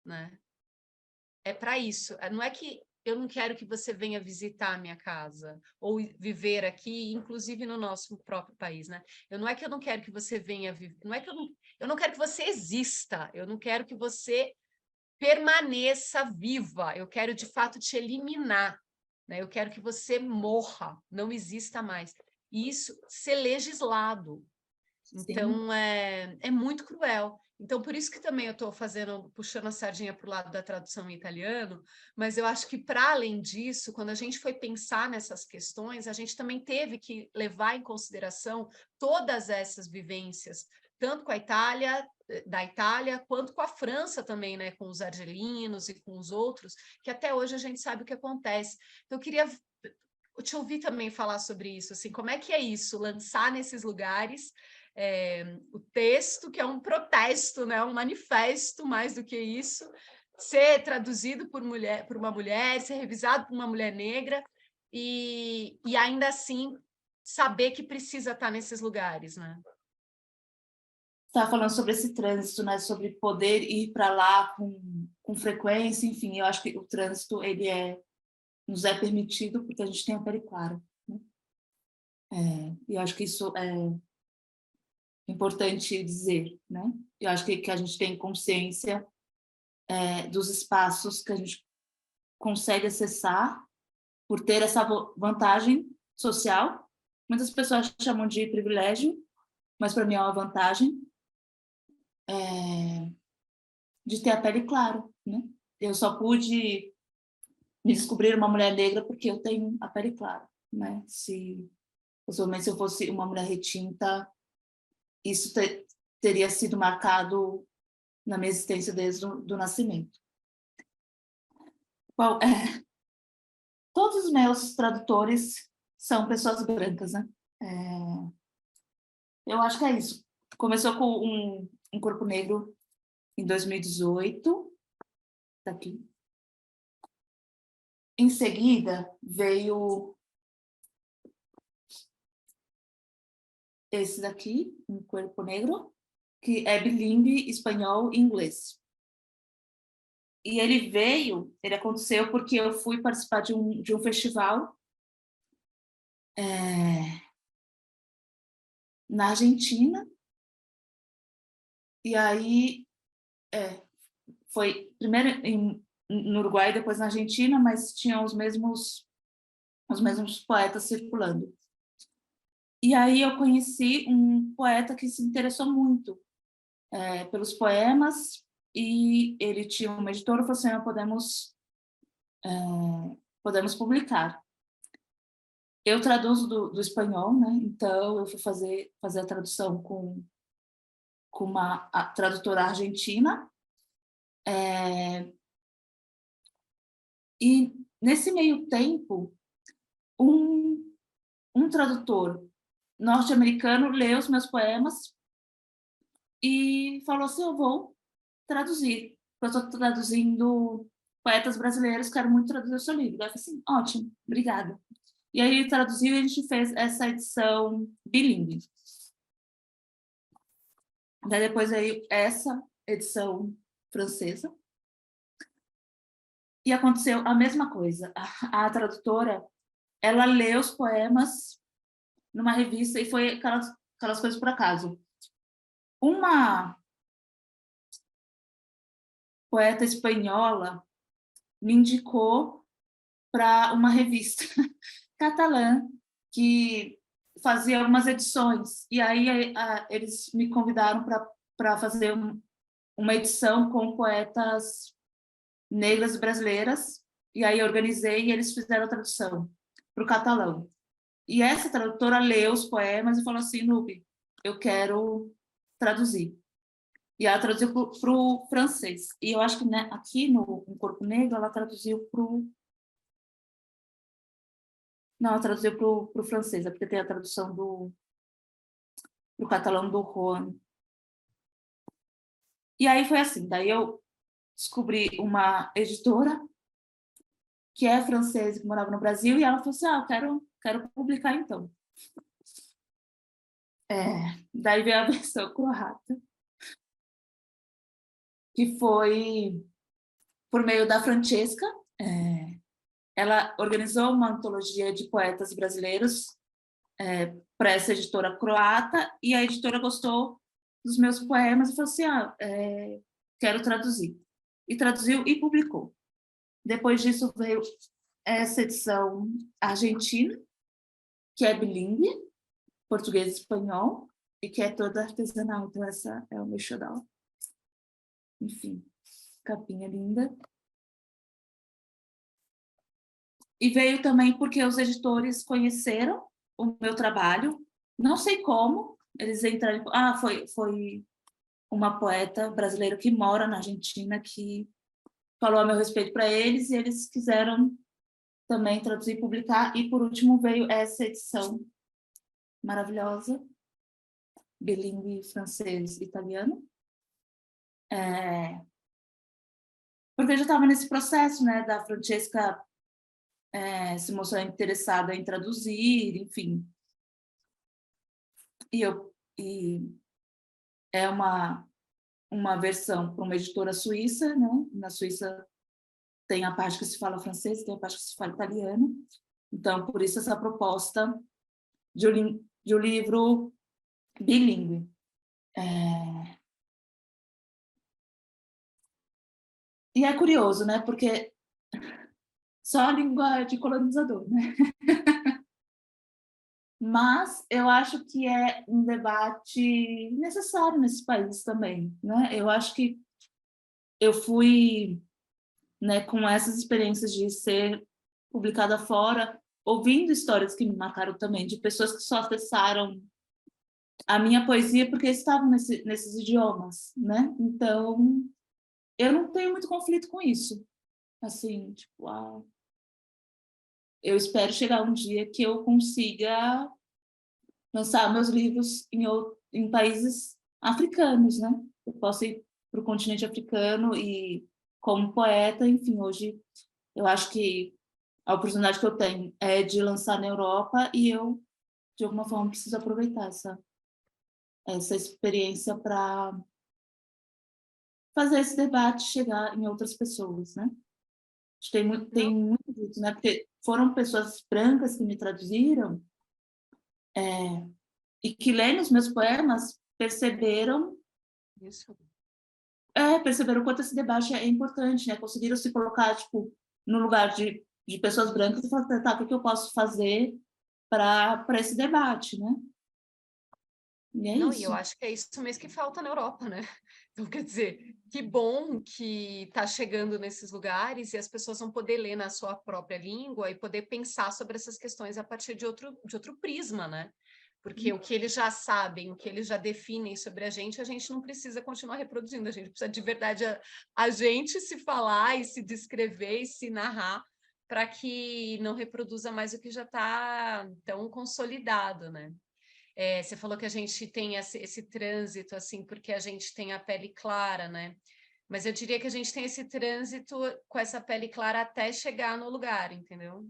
Speaker 4: né? É para isso, não é que eu não quero que você venha visitar a minha casa ou viver aqui, inclusive no nosso próprio país, né? Não é que eu não quero que você venha viver, não é que eu não quero que você exista, eu não quero que você permaneça viva, eu quero de fato te eliminar, né? Eu quero que você morra, não exista mais. E isso ser legislado. Então, é muito cruel. Então, por isso que também eu estou puxando a sardinha para o lado da tradução em italiano, mas eu acho que, para além disso, quando a gente foi pensar nessas questões, a gente também teve que levar em consideração todas essas vivências, tanto com a Itália, da Itália, quanto com a França também, né, com os argelinos e com os outros, que até hoje a gente sabe o que acontece. Então, eu queria te ouvir também falar sobre isso, assim, como é que é isso, lançar nesses lugares o texto, que é um protesto, né, um manifesto, mais do que isso, ser traduzido por uma mulher, ser revisado por uma mulher negra, e ainda assim saber que precisa estar nesses lugares, né?
Speaker 3: Estava falando sobre esse trânsito, né? Sobre poder ir para lá com frequência, enfim, eu acho que o trânsito nos é permitido porque a gente tem a pele clara, né? E eu acho que isso é importante dizer, né? Eu acho que a gente tem consciência dos espaços que a gente consegue acessar por ter essa vantagem social. Muitas pessoas chamam de privilégio, mas para mim é uma vantagem de ter a pele clara, né? Eu só pude me descobrir uma mulher negra porque eu tenho a pele clara, né? Possivelmente se eu fosse uma mulher retinta, isso teria sido marcado na minha existência desde do nascimento. Bom, todos os meus tradutores são pessoas brancas, né? Eu acho que é isso. Começou com um corpo negro em 2018, tá aqui. Em seguida, veio esse daqui, um corpo negro, que é bilíngue espanhol e inglês. E ele aconteceu porque eu fui participar de um festival na Argentina, e aí foi primeiro no Uruguai, depois na Argentina, mas tinham os mesmos poetas circulando. E aí eu conheci um poeta que se interessou muito pelos poemas, e ele tinha uma editora e falou assim, podemos publicar. Eu traduzo do espanhol, né? Então eu fui fazer a tradução com a tradutora argentina, e nesse meio tempo um tradutor norte-americano leu os meus poemas e falou assim, eu vou traduzir. Eu estou traduzindo poetas brasileiros, quero muito traduzir o seu livro. Eu falei assim, ótimo, obrigada. E aí ele traduziu e a gente fez essa edição bilíngue. Daí depois veio essa edição francesa. E aconteceu a mesma coisa. A tradutora, ela leu os poemas numa revista e foi aquelas coisas por acaso. Uma poeta espanhola me indicou para uma revista catalã que fazia algumas edições. E aí eles me convidaram para fazer uma edição com poetas negras brasileiras. E aí eu organizei e eles fizeram a tradução para o catalão. E essa tradutora leu os poemas e falou assim, Nubi, eu quero traduzir. E ela traduziu para o francês. E eu acho que, né, aqui no Corpo Negro ela traduziu para o... Não, ela traduziu para o francês, é porque tem a tradução do catalão do Juan. E aí foi assim, daí eu descobri uma editora que é francesa, que morava no Brasil, e ela falou assim, eu quero publicar então. Daí veio a versão croata, que foi por meio da Francesca. Ela organizou uma antologia de poetas brasileiros para essa editora croata, e a editora gostou dos meus poemas e falou assim, quero traduzir. E traduziu e publicou. Depois disso veio essa edição argentina, que é bilíngue, português e espanhol, e que é toda artesanal. Então essa é o meu xodó. Enfim, capinha linda. E veio também porque os editores conheceram o meu trabalho. Não sei como, eles entraram... foi uma poeta brasileira que mora na Argentina que falou a meu respeito para eles, e eles quiseram também traduzir e publicar. E, por último, veio essa edição maravilhosa, bilíngue francês e italiano, Porque eu já estava nesse processo, né, da Francesca se mostrar interessada em traduzir, enfim. E é uma versão para uma editora suíça, né? Na Suíça tem a parte que se fala francês, tem a parte que se fala italiano. Então, por isso essa proposta de um livro bilíngue. E é curioso, né? Porque só a língua de colonizador, né? Mas eu acho que é um debate necessário nesse país também, né? Eu acho que eu fui, né, com essas experiências de ser publicada fora, ouvindo histórias que me marcaram também, de pessoas que só acessaram a minha poesia porque estavam nesses idiomas, né? Então, eu não tenho muito conflito com isso. Assim, tipo, eu espero chegar um dia que eu consiga lançar meus livros em países africanos, né? Eu posso ir para o continente africano e, como poeta, enfim, hoje eu acho que a oportunidade que eu tenho é de lançar na Europa e eu, de alguma forma, preciso aproveitar essa experiência para fazer esse debate chegar em outras pessoas, né? Acho que tem muito disso, né? Porque foram pessoas brancas que me traduziram e que leem os meus poemas perceberam
Speaker 4: Isso.
Speaker 3: perceberam o quanto esse debate é importante, né? Conseguiram se colocar, tipo, no lugar de pessoas brancas e falar, tá, o que eu posso fazer para esse debate, né? E é
Speaker 4: Não, e eu
Speaker 3: isso.
Speaker 4: acho que é isso mesmo que falta na Europa, né? Então, quer dizer, que bom que está chegando nesses lugares e as pessoas vão poder ler na sua própria língua e poder pensar sobre essas questões a partir de outro prisma, né? Porque o que eles já sabem, o que eles já definem sobre a gente não precisa continuar reproduzindo, a gente precisa de verdade a gente se falar e se descrever e se narrar para que não reproduza mais o que já está tão consolidado, né? Você falou que a gente tem esse trânsito, assim, porque a gente tem a pele clara, né? Mas eu diria que a gente tem esse trânsito com essa pele clara até chegar no lugar, entendeu?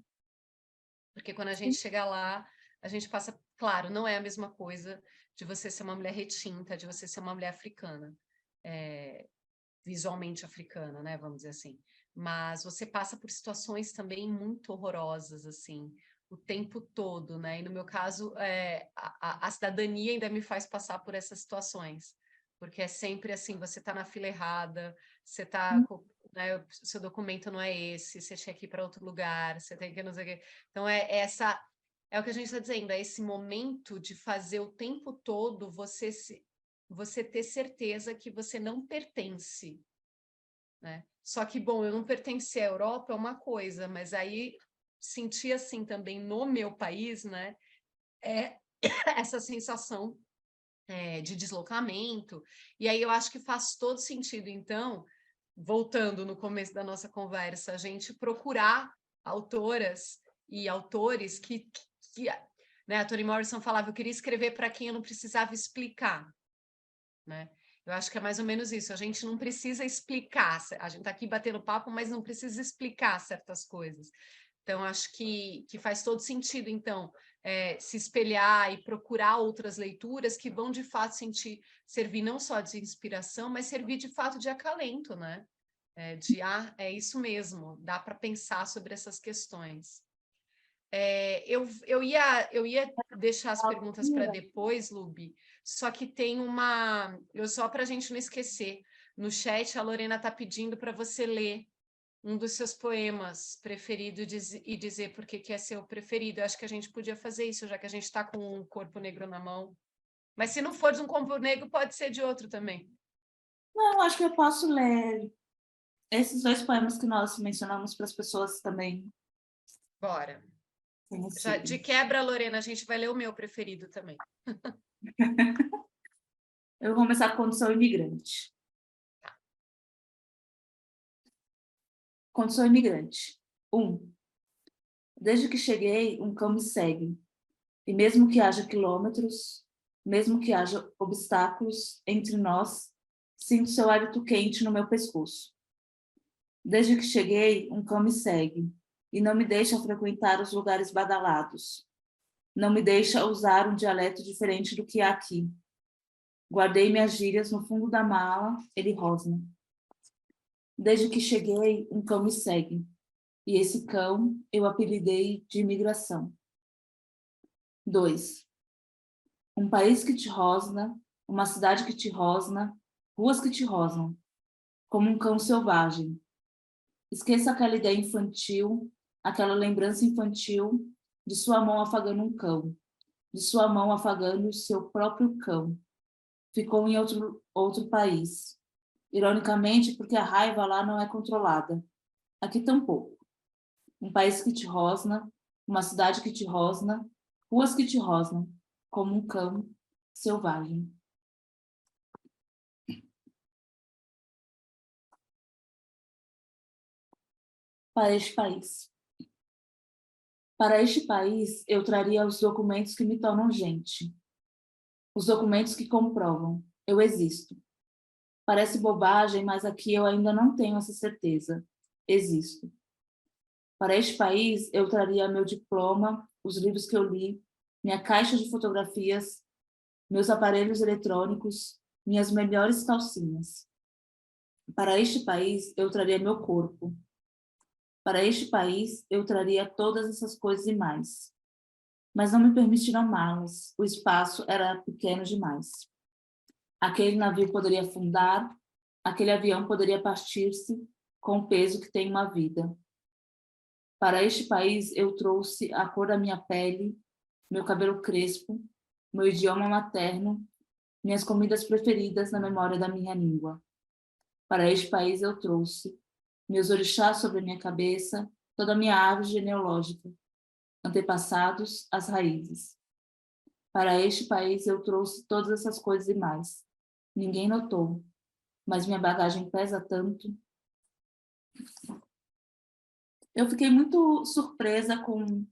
Speaker 4: Porque quando a gente chega lá, a gente passa... Claro, não é a mesma coisa de você ser uma mulher retinta, de você ser uma mulher africana, visualmente africana, né? Vamos dizer assim. Mas você passa por situações também muito horrorosas, assim, o tempo todo, né? E no meu caso, a cidadania ainda me faz passar por essas situações, porque é sempre assim, você está na fila errada, você está, né, o seu documento não é esse, você tinha que ir para outro lugar, você tem que não sei o quê. Então, é o que a gente está dizendo, é esse momento de fazer o tempo todo você ter certeza que você não pertence, né? Só que, bom, eu não pertencer à Europa é uma coisa, mas aí sentir assim também no meu país, né? Essa sensação de deslocamento. E aí eu acho que faz todo sentido, então, voltando no começo da nossa conversa, a gente procurar autoras e autores que né, a Toni Morrison falava, eu queria escrever para quem eu não precisava explicar, né? Eu acho que é mais ou menos isso, a gente não precisa explicar, a gente está aqui batendo papo, mas não precisa explicar certas coisas. Então, acho que faz todo sentido, então, se espelhar e procurar outras leituras que vão, de fato, servir não só de inspiração, mas servir, de fato, de acalento, né? É isso mesmo, dá para pensar sobre essas questões. Eu ia deixar as perguntas para depois, Lubi, só que tem só para a gente não esquecer, no chat a Lorena está pedindo para você ler um dos seus poemas preferidos e dizer por que é seu preferido. Eu acho que a gente podia fazer isso, já que a gente está com um corpo negro na mão. Mas se não for de um corpo negro, pode ser de outro também.
Speaker 3: Não, acho que eu posso ler esses 2 poemas que nós mencionamos para as pessoas também
Speaker 4: Bora. Já, de
Speaker 3: conhecerem.
Speaker 4: quebra, Lorena, a gente vai ler o meu preferido também.
Speaker 3: Eu vou começar com Condição Imigrante. Condição Imigrante. 1. Desde que cheguei, um cão me segue. E mesmo que haja quilômetros, mesmo que haja obstáculos entre nós, sinto seu hálito quente no meu pescoço. Desde que cheguei, um cão me segue e não me deixa frequentar os lugares badalados. Não me deixa usar um dialeto diferente do que há aqui. Guardei minhas gírias no fundo da mala, ele rosna. Desde que cheguei, um cão me segue. E esse cão eu apelidei de imigração. 2. Um país que te rosna, uma cidade que te rosna, ruas que te rosnam, como um cão selvagem. Esqueça aquela ideia infantil, aquela lembrança infantil de sua mão afagando um cão, de sua mão afagando o seu próprio cão. Ficou em outro país. Ironicamente, porque a raiva lá não é controlada. Aqui tampouco. Um país que te rosna, uma cidade que te rosna, ruas que te rosnam, como um cão selvagem. Para este país. Para este país, eu traria os documentos que me tornam gente. Os documentos que comprovam. Eu existo. Parece bobagem, mas aqui eu ainda não tenho essa certeza. Existo. Para este país, eu traria meu diploma, os livros que eu li, minha caixa de fotografias, meus aparelhos eletrônicos, minhas melhores calcinhas. Para este país, eu traria meu corpo. Para este país, eu traria todas essas coisas e mais. Mas não me permitiram malas, o espaço era pequeno demais. Aquele navio poderia afundar, aquele avião poderia partir-se com o peso que tem uma vida. Para este país, eu trouxe a cor da minha pele, meu cabelo crespo, meu idioma materno, minhas comidas preferidas na memória da minha língua. Para este país, eu trouxe meus orixás sobre a minha cabeça, toda a minha árvore genealógica, antepassados, as raízes. Para este país, eu trouxe todas essas coisas e mais. Ninguém notou, mas minha bagagem pesa tanto. Eu fiquei muito surpresa com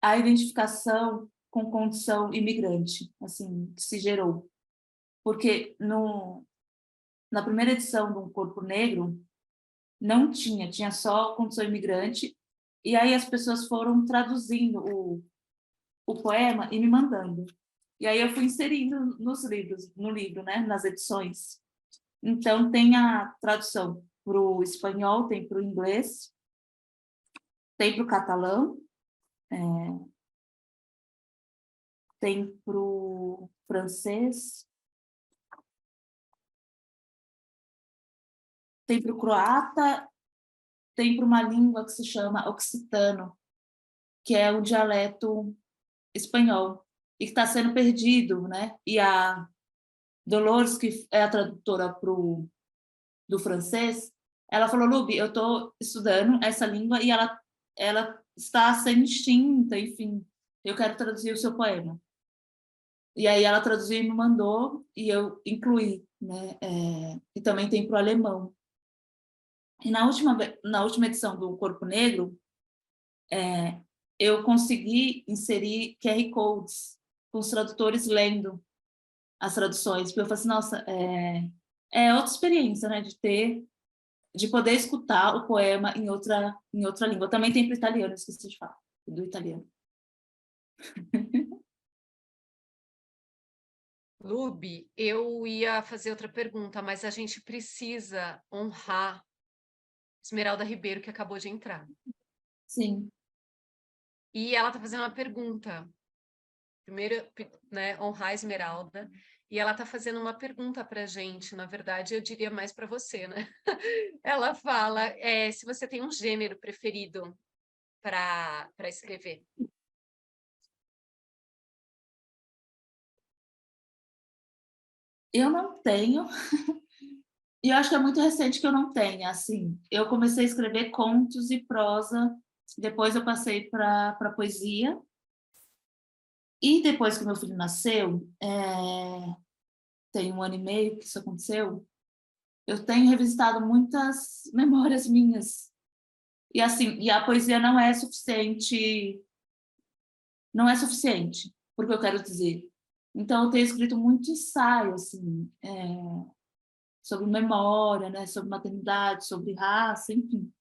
Speaker 3: a identificação com condição imigrante, assim, que se gerou. Porque na primeira edição do Corpo Negro, não tinha só condição imigrante, e aí as pessoas foram traduzindo o poema e me mandando. E aí eu fui inserindo nos livros, no livro, né, nas edições. Então tem a tradução para o espanhol, tem para o inglês, tem para o catalão, tem para o francês, tem para o croata, tem para uma língua que se chama occitano, que é o dialeto espanhol, e que está sendo perdido, né? E a Dolores, que é a tradutora do francês, ela falou, Lubi, eu estou estudando essa língua e ela está sendo extinta, enfim, eu quero traduzir o seu poema. E aí ela traduziu e me mandou, e eu incluí, né? E também tem para o alemão. E na última edição do Corpo Negro, eu consegui inserir QR Codes com os tradutores lendo as traduções, porque eu falei assim, nossa, é outra experiência, né, de poder escutar o poema em outra língua. Também tem para o italiano, esqueci de falar, do italiano.
Speaker 4: Lubi, eu ia fazer outra pergunta, mas a gente precisa honrar Esmeralda Ribeiro, que acabou de entrar.
Speaker 3: Sim.
Speaker 4: E ela está fazendo uma pergunta. Primeiro, né, honrar a Esmeralda. E ela está fazendo uma pergunta para a gente. Na verdade, eu diria mais para você, né? Ela fala se você tem um gênero preferido para escrever.
Speaker 3: Eu não tenho, e eu acho que é muito recente que eu não tenha, assim. Eu comecei a escrever contos e prosa, depois eu passei para poesia, e depois que meu filho nasceu, tem 1 ano e meio que isso aconteceu, eu tenho revisitado muitas memórias minhas. E assim, e a poesia não é suficiente, porque eu quero dizer. Então eu tenho escrito muito ensaio, assim, sobre memória, né? Sobre maternidade, sobre raça, enfim.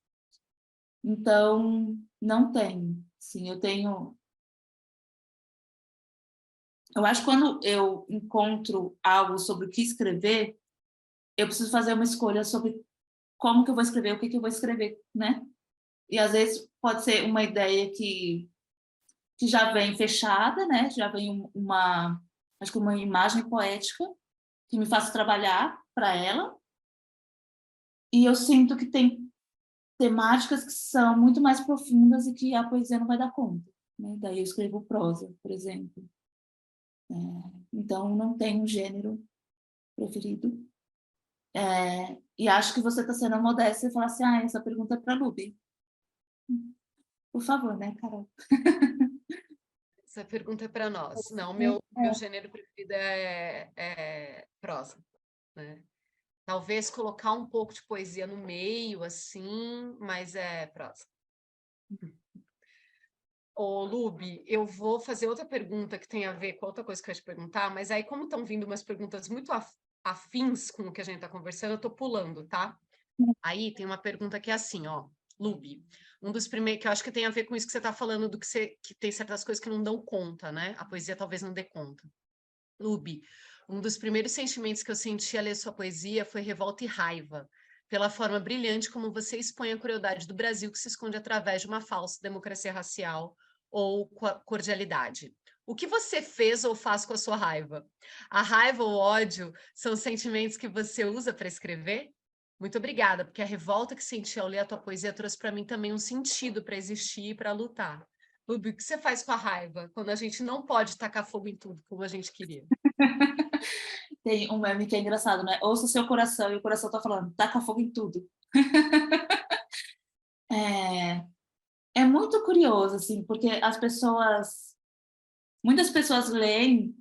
Speaker 3: Então, não tenho. Sim, eu tenho. Eu acho que quando eu encontro algo sobre o que escrever, eu preciso fazer uma escolha sobre como que eu vou escrever, o que eu vou escrever, né? E às vezes pode ser uma ideia que já vem fechada, né? Já vem acho que uma imagem poética que me faça trabalhar para ela. E eu sinto que tem temáticas que são muito mais profundas e que a poesia não vai dar conta, né? Daí eu escrevo prosa, por exemplo. Então, não tenho um gênero preferido. E acho que você está sendo modesta e falar assim, essa pergunta é para a Luby. Por favor, né, Carol?
Speaker 4: Essa pergunta é para nós. Não, meu gênero preferido é prosa, né? Talvez colocar um pouco de poesia no meio, assim, mas é prosa. Ô, Luby, eu vou fazer outra pergunta que tem a ver com outra coisa que eu ia te perguntar, mas aí, como estão vindo umas perguntas muito afins com o que a gente está conversando, eu estou pulando, tá? Aí tem uma pergunta que é assim, ó, Luby, um dos primeiros, que eu acho que tem a ver com isso que você está falando, que tem certas coisas que não dão conta, né? A poesia talvez não dê conta. Luby, um dos primeiros sentimentos que eu senti ao ler sua poesia foi revolta e raiva, pela forma brilhante como você expõe a crueldade do Brasil que se esconde através de uma falsa democracia racial ou cordialidade. O que você fez ou faz com a sua raiva? A raiva ou o ódio são sentimentos que você usa para escrever? Muito obrigada, porque a revolta que senti ao ler a tua poesia trouxe para mim também um sentido para existir e para lutar. Luby, o que você faz com a raiva quando a gente não pode tacar fogo em tudo como a gente queria?
Speaker 3: Tem um meme que é engraçado, né? Ouça seu coração, e o coração tá falando, taca fogo em tudo. É muito curioso, assim, porque muitas pessoas leem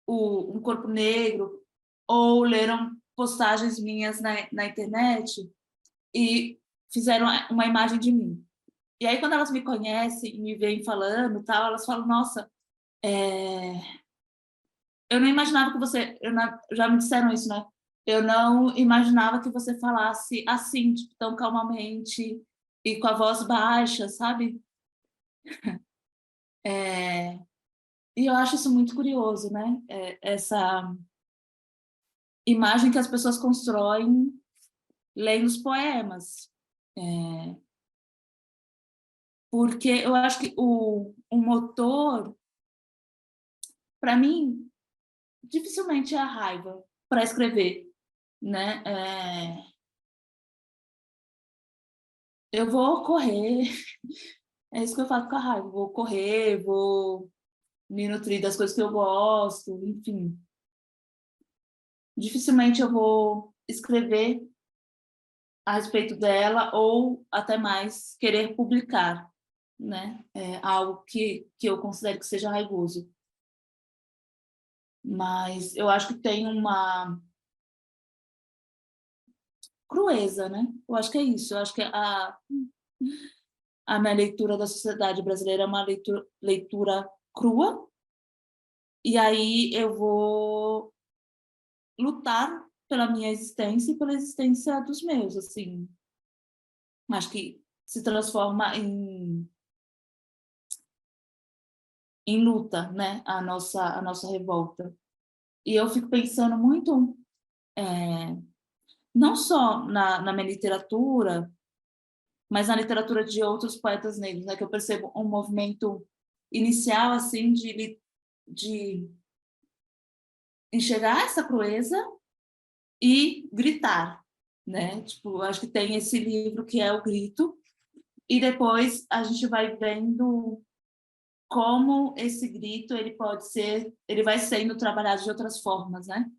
Speaker 3: Um Corpo Negro ou leram postagens minhas na internet e fizeram uma imagem de mim. E aí, quando elas me conhecem e me veem falando, tal, elas falam, nossa, eu não imaginava que já me disseram isso, né? Eu não imaginava que você falasse assim, tipo, tão calmamente e com a voz baixa, sabe? E eu acho isso muito curioso, né? Essa imagem que as pessoas constroem lendo os poemas. Porque eu acho que o motor, para mim, dificilmente é a raiva para escrever, né? Eu vou correr, é isso que eu faço com a raiva, vou correr, vou me nutrir das coisas que eu gosto, enfim. Dificilmente eu vou escrever a respeito dela ou até mais querer publicar, né? Algo que eu considero que seja raivoso. Mas eu acho que tem uma crueza, né? Eu acho que é isso. Eu acho que a minha leitura da sociedade brasileira é uma leitura crua, e aí eu vou lutar pela minha existência e pela existência dos meus, assim. Acho que se transforma em luta, né? A nossa revolta. E eu fico pensando muito, não só na minha literatura, mas na literatura de outros poetas negros, né? Que eu percebo um movimento inicial, assim, de enxergar essa crueza e gritar, né? Tipo, acho que tem esse livro que é O Grito, e depois a gente vai vendo como esse grito ele vai sendo trabalhado de outras formas, né?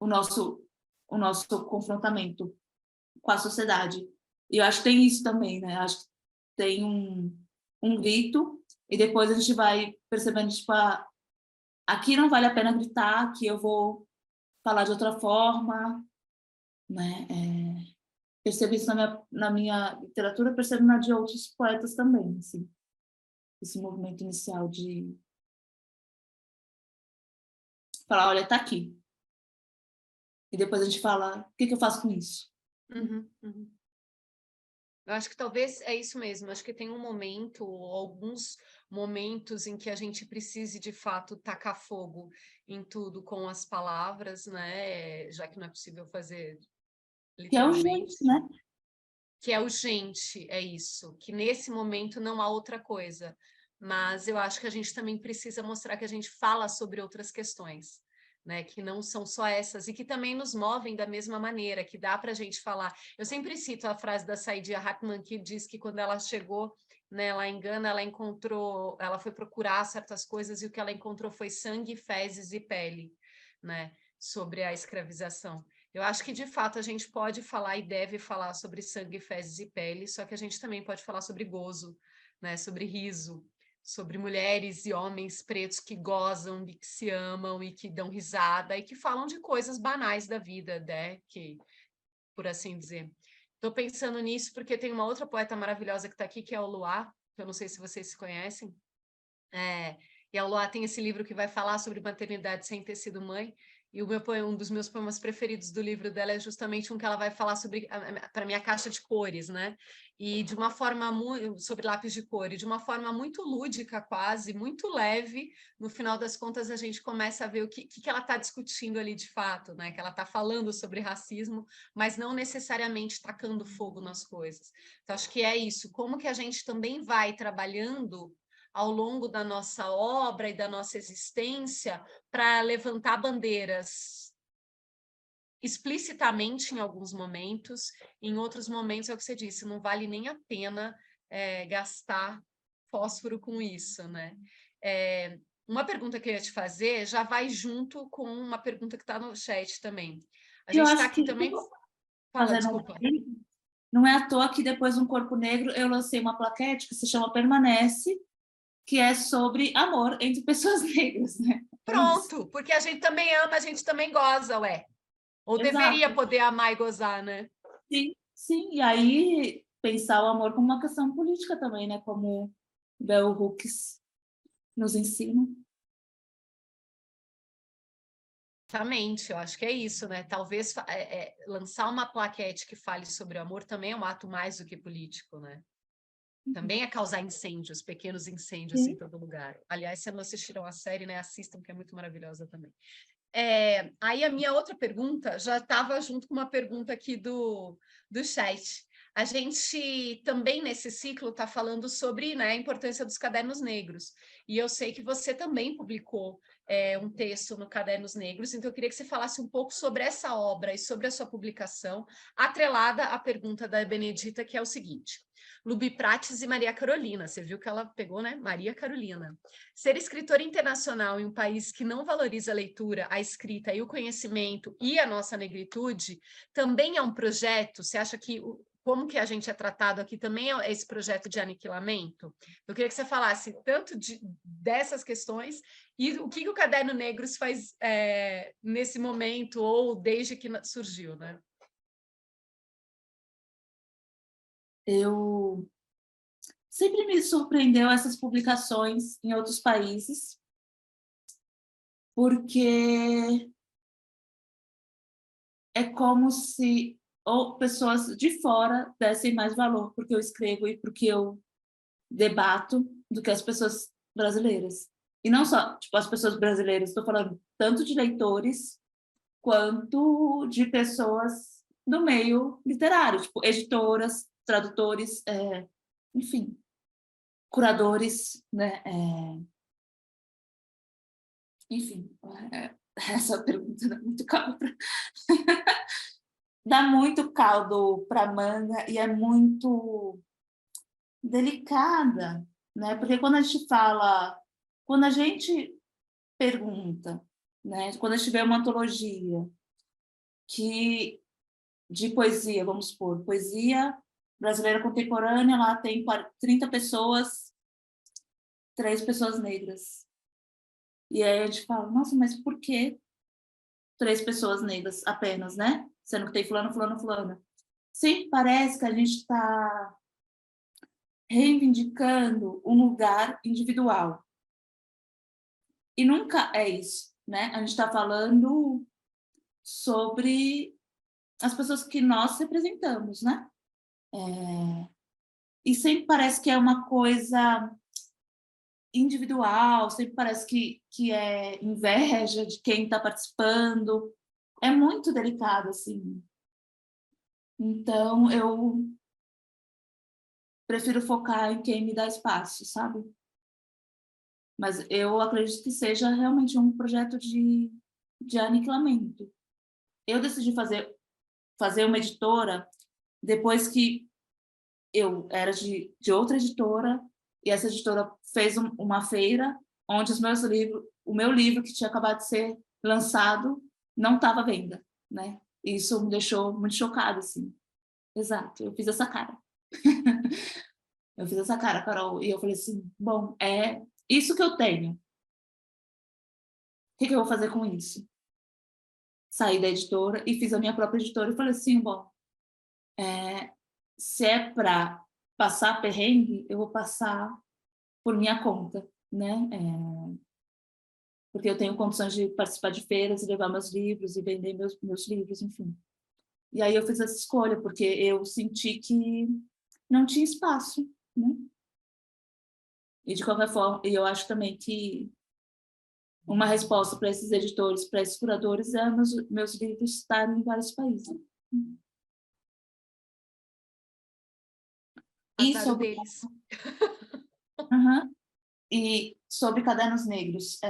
Speaker 3: O nosso confrontamento com a sociedade. E eu acho que tem isso também, né? Acho que tem um grito e depois a gente vai percebendo, tipo, aqui não vale a pena gritar, aqui eu vou falar de outra forma, né? Percebo isso na minha literatura, percebo na de outros poetas também, assim. Esse movimento inicial de falar, olha, tá aqui. e depois a gente fala, o que eu faço com isso?
Speaker 4: Uhum, uhum. Eu acho que talvez é isso mesmo. Acho que tem um momento, ou alguns momentos em que a gente precise de fato tacar fogo em tudo com as palavras, né? Já que não é possível fazer
Speaker 3: Que é
Speaker 4: literalmente.
Speaker 3: urgente, né?
Speaker 4: Que é urgente, é isso. Que nesse momento não há outra coisa. Mas eu acho que a gente também precisa mostrar que a gente fala sobre outras questões, né? Que não são só essas e que também nos movem da mesma maneira, que dá para a gente falar. Eu sempre cito a frase da Saidiya Rahman, que diz que quando ela chegou, né, lá em Gana, ela foi procurar certas coisas e o que ela encontrou foi sangue, fezes e pele, né? Sobre a escravização. Eu acho que, de fato, a gente pode falar e deve falar sobre sangue, fezes e pele, só que a gente também pode falar sobre gozo, né? Sobre riso, sobre mulheres e homens pretos que gozam e que se amam e que dão risada e que falam de coisas banais da vida, né? Que, por assim dizer. Estou pensando nisso porque tem uma outra poeta maravilhosa que está aqui, que é o Luá, que eu não sei se vocês se conhecem. E a Luá tem esse livro que vai falar sobre maternidade sem ter sido mãe, e um dos meus poemas preferidos do livro dela é justamente um que ela vai falar sobre para minha caixa de cores, né? E de uma forma muito sobre lápis de cor, e de uma forma muito lúdica, quase, muito leve. No final das contas, a gente começa a ver o que ela está discutindo ali de fato, né? Que ela está falando sobre racismo, mas não necessariamente tacando fogo nas coisas. Então, acho que é isso. Como que a gente também vai trabalhando ao longo da nossa obra e da nossa existência para levantar bandeiras explicitamente em alguns momentos, em outros momentos é o que você disse, não vale nem a pena gastar fósforo com isso, né? Uma pergunta que eu ia te fazer já vai junto com uma pergunta que está no chat também. A
Speaker 3: Eu
Speaker 4: gente está
Speaker 3: acho
Speaker 4: aqui
Speaker 3: que,
Speaker 4: também... Fala,
Speaker 3: fazendo
Speaker 4: desculpa.
Speaker 3: não é à toa que depois de Um Corpo Negro eu lancei uma plaquete que se chama Permanece, que é sobre amor entre pessoas negras, né? É isso.
Speaker 4: Pronto, porque a gente também ama, a gente também goza, ué. Ou deveria
Speaker 3: Exato.
Speaker 4: poder amar e gozar, né?
Speaker 3: Sim, sim. E aí pensar o amor como uma questão política também, né? Como Bell Hooks nos ensina.
Speaker 4: Exatamente, eu acho que é isso, né? Talvez lançar uma plaquete que fale sobre o amor também é um ato mais do que político, né? Também é causar incêndios, pequenos incêndios em
Speaker 3: Sim.
Speaker 4: todo lugar. Aliás, se não assistiram a série, né, assistam, que é muito maravilhosa também. Aí a minha outra pergunta já estava junto com uma pergunta aqui do chat. A gente também, nesse ciclo, está falando sobre, né, a importância dos cadernos negros. E eu sei que você também publicou um texto no Cadernos Negros, então eu queria que você falasse um pouco sobre essa obra e sobre a sua publicação, atrelada à pergunta da Benedita, que é o seguinte: Luby Prates e Maria Carolina, você viu que ela pegou, né? Maria Carolina. Ser escritora internacional em um país que não valoriza a leitura, a escrita e o conhecimento e a nossa negritude, também é um projeto? Você acha que como que a gente é tratado aqui também é esse projeto de aniquilamento? Eu queria que você falasse tanto dessas questões e o que o Caderno Negros faz nesse momento ou desde que surgiu, né?
Speaker 3: Eu sempre me surpreendeu essas publicações em outros países, porque é como se ou pessoas de fora dessem mais valor porque eu escrevo e porque eu debato do que as pessoas brasileiras. E não só, tipo, as pessoas brasileiras, estou falando tanto de leitores quanto de pessoas do meio literário, tipo, editoras, tradutores, enfim, curadores, né? Enfim, essa pergunta dá muito caldo dá muito caldo para manga e é muito delicada, né? Porque quando a gente pergunta, né? Quando a gente vê uma antologia de poesia, vamos supor, poesia brasileira contemporânea, lá tem 30 pessoas, 3 pessoas negras. E aí a gente fala, nossa, mas por que 3 pessoas negras apenas, né? Sendo que tem fulano, fulano, fulana. Sim, parece que a gente está reivindicando um lugar individual. E nunca é isso, né? A gente está falando sobre as pessoas que nós representamos, né? E sempre parece que é uma coisa individual, sempre parece que é inveja de quem está participando. É muito delicado, assim. Então, eu prefiro focar em quem me dá espaço, sabe? Mas eu acredito que seja realmente um projeto de aniquilamento. Eu decidi fazer uma editora depois que eu era de outra editora, e essa editora fez uma feira onde o meu livro, que tinha acabado de ser lançado, não estava à venda, né? E isso me deixou muito chocada, assim. Exato, eu fiz essa cara. Eu fiz essa cara, Carol, e eu falei assim, bom, é isso que eu tenho. O que eu vou fazer com isso? Saí da editora e fiz a minha própria editora e falei assim, bom, se é para passar perrengue, eu vou passar por minha conta, né? Porque eu tenho condições de participar de feiras e levar meus livros e vender meus livros, enfim. E aí eu fiz essa escolha, porque eu senti que não tinha espaço, né? E de qualquer forma, eu acho também que uma resposta para esses editores, para esses curadores, é meus livros estarem em vários países. E
Speaker 4: Azar
Speaker 3: sobre...
Speaker 4: deles.
Speaker 3: Uhum. E sobre Cadernos Negros,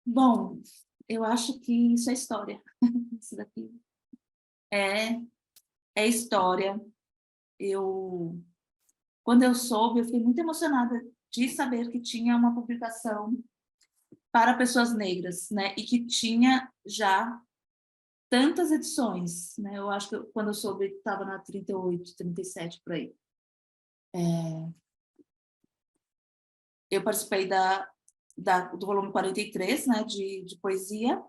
Speaker 3: bom, eu acho que isso é história. Isso daqui é história. Quando eu soube, eu fiquei muito emocionada de saber que tinha uma publicação para pessoas negras, né? E que tinha já tantas edições, né? Eu acho que quando eu soube, estava na 38, 37, por aí. Eu participei do volume 43, né? De poesia.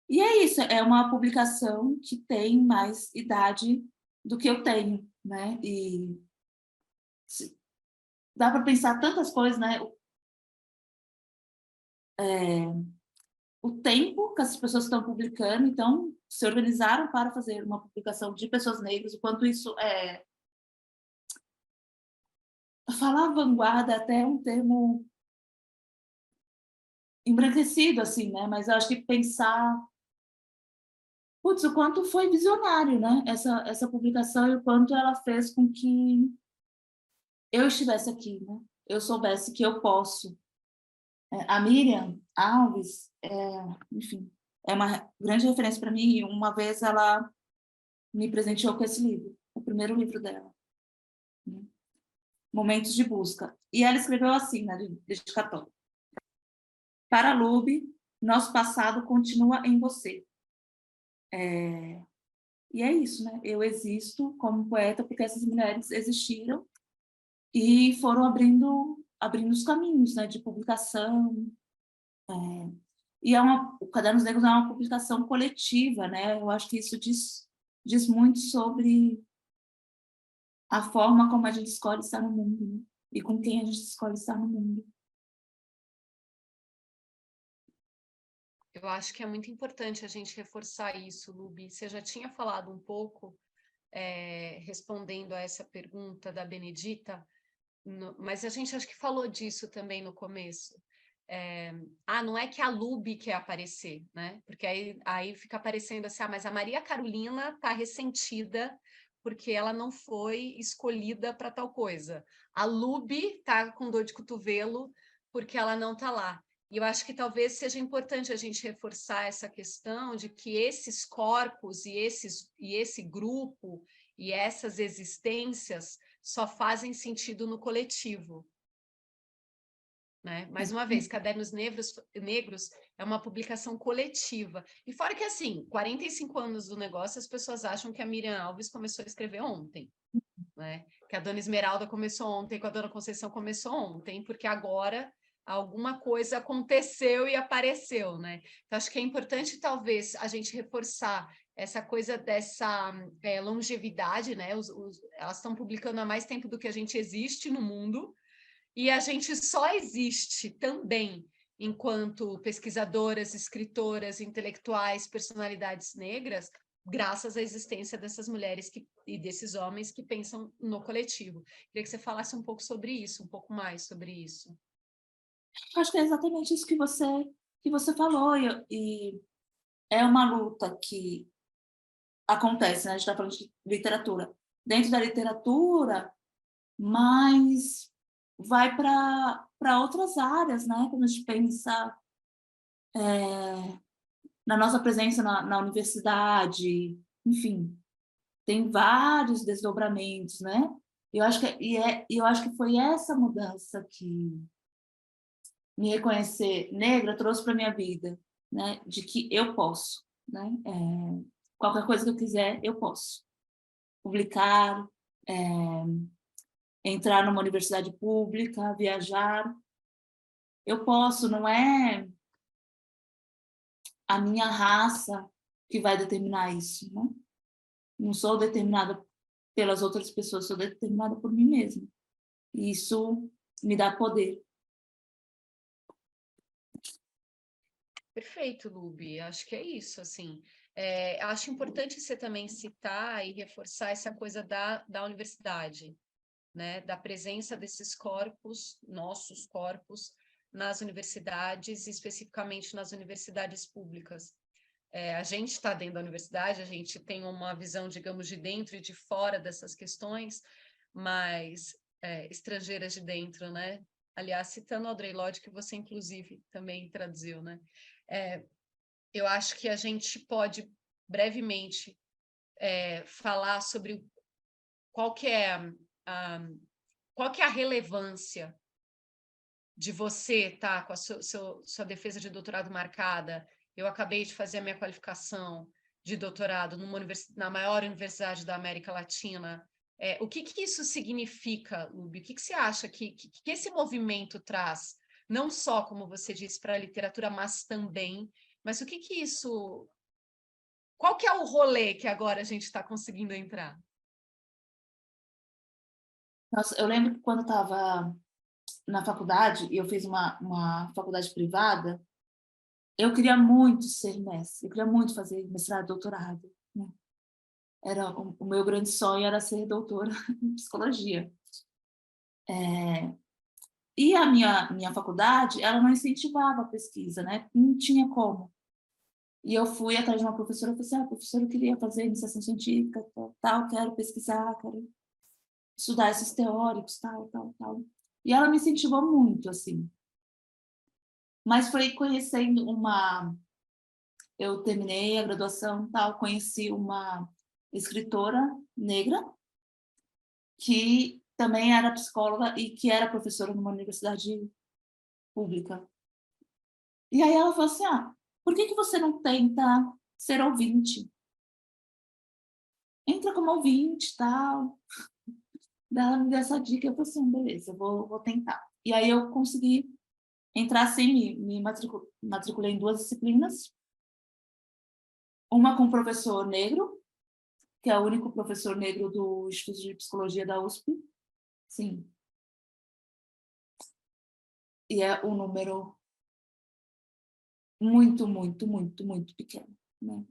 Speaker 3: E é isso, é uma publicação que tem mais idade do que eu tenho, né? E dá para pensar tantas coisas, né? O tempo que as pessoas estão publicando, então se organizaram para fazer uma publicação de pessoas negras, o quanto isso falar vanguarda até é um termo embranquecido, assim, né? Mas eu acho que pensar, putz, o quanto foi visionário, né? Essa publicação e o quanto ela fez com que eu estivesse aqui, né? Eu soubesse que eu posso. A Miriam Alves, enfim, é uma grande referência para mim. E uma vez ela me presenteou com esse livro, o primeiro livro dela, né? Momentos de Busca. E ela escreveu assim, na dedicatória: para Lube, nosso passado continua em você. E é isso, né? Eu existo como poeta porque essas mulheres existiram e foram abrindo os caminhos, né, de publicação. E o Cadernos Negros é uma publicação coletiva, né? Eu acho que isso diz muito sobre a forma como a gente escolhe estar no mundo, né? E com quem a gente escolhe estar no mundo.
Speaker 4: Eu acho que é muito importante a gente reforçar isso, Lubi. Você já tinha falado um pouco, respondendo a essa pergunta da Benedita, mas a gente acho que falou disso também no começo. Não é que a Lubi quer aparecer, né? Porque aí fica aparecendo assim, mas a Maria Carolina está ressentida porque ela não foi escolhida para tal coisa. A Lubi está com dor de cotovelo porque ela não está lá. E eu acho que talvez seja importante a gente reforçar essa questão de que esses corpos e esse grupo e essas existências só fazem sentido no coletivo. Né? Mais uma vez, Cadernos Negros é uma publicação coletiva. E fora que, assim, 45 anos do negócio, as pessoas acham que a Miriam Alves começou a escrever ontem. Né? Que a Dona Esmeralda começou ontem, que a Dona Conceição começou ontem, porque agora alguma coisa aconteceu e apareceu, né? Então, acho que é importante, talvez, a gente reforçar essa coisa dessa longevidade, né? Elas estão publicando há mais tempo do que a gente existe no mundo, e a gente só existe também enquanto pesquisadoras, escritoras, intelectuais, personalidades negras, graças à existência dessas mulheres e desses homens que pensam no coletivo. Queria que você falasse um pouco sobre isso, um pouco mais sobre isso.
Speaker 3: Acho que é exatamente isso que você falou, e é uma luta que acontece, né? A gente está falando de literatura. Dentro da literatura, mas vai para outras áreas, né? Quando a gente pensa na nossa presença na universidade, enfim, tem vários desdobramentos, né? Eu acho que foi essa mudança que me reconhecer negra trouxe para minha vida, né? De que eu posso, né? Qualquer coisa que eu quiser, eu posso publicar, entrar numa universidade pública, viajar. Eu posso, não é a minha raça que vai determinar isso, né? Não sou determinada pelas outras pessoas, sou determinada por mim mesma. E isso me dá poder.
Speaker 4: Perfeito, Luby. Acho que é isso, assim. Acho importante você também citar e reforçar essa coisa da universidade, né? Da presença desses corpos, nossos corpos, nas universidades, especificamente nas universidades públicas. A gente está dentro da universidade, a gente tem uma visão, digamos, de dentro e de fora dessas questões, mas estrangeiras de dentro, né? Aliás, citando Audre Lorde, que você, inclusive, também traduziu, né? Eu acho que a gente pode, brevemente, falar sobre qual que é a relevância de você estar com a sua defesa de doutorado marcada. Eu acabei de fazer a minha qualificação de doutorado na maior universidade da América Latina. O que isso significa, Luby? O que você acha que esse movimento traz, não só, como você disse, para a literatura, mas também, mas o que isso... Qual que é o rolê que agora a gente está conseguindo entrar?
Speaker 3: Nossa, eu lembro que quando eu estava na faculdade, e eu fiz uma faculdade privada, eu queria muito ser mestre, eu queria muito fazer mestrado, doutorado, né? O meu grande sonho era ser doutora em psicologia. E a minha faculdade, ela não incentivava a pesquisa, né? Não tinha como. E eu fui atrás de uma professora e falei assim, professora, eu queria fazer iniciação científica, tal, quero pesquisar, quero estudar esses teóricos, tal. E ela me incentivou muito, assim. Mas foi conhecendo eu terminei a graduação, tal, conheci uma escritora negra que também era psicóloga e que era professora numa universidade pública. E aí ela falou assim, por que você não tenta ser ouvinte? Entra como ouvinte, tal. Daí ela me deu essa dica, eu falei assim, beleza, eu vou tentar. E aí eu consegui entrar assim, me matriculei em 2 disciplinas. Uma com um professor negro, que é o único professor negro do Instituto de Psicologia da USP. Sim. E é um número muito, muito, muito, muito pequeno, né?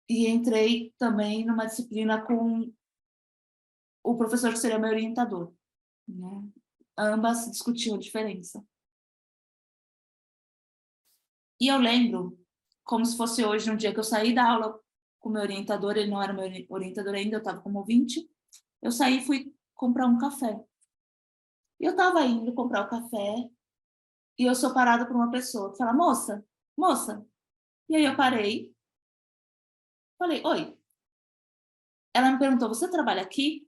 Speaker 3: E entrei também numa disciplina com o professor que seria meu orientador, né? Ambas discutiam a diferença. E eu lembro, como se fosse hoje, um dia que eu saí da aula com o meu orientador, ele não era meu orientador ainda, eu estava como ouvinte, eu saí e fui comprar um café. E eu estava indo comprar o café e eu sou parada por uma pessoa que fala, moça. E aí eu parei, falei, oi. Ela me perguntou, você trabalha aqui?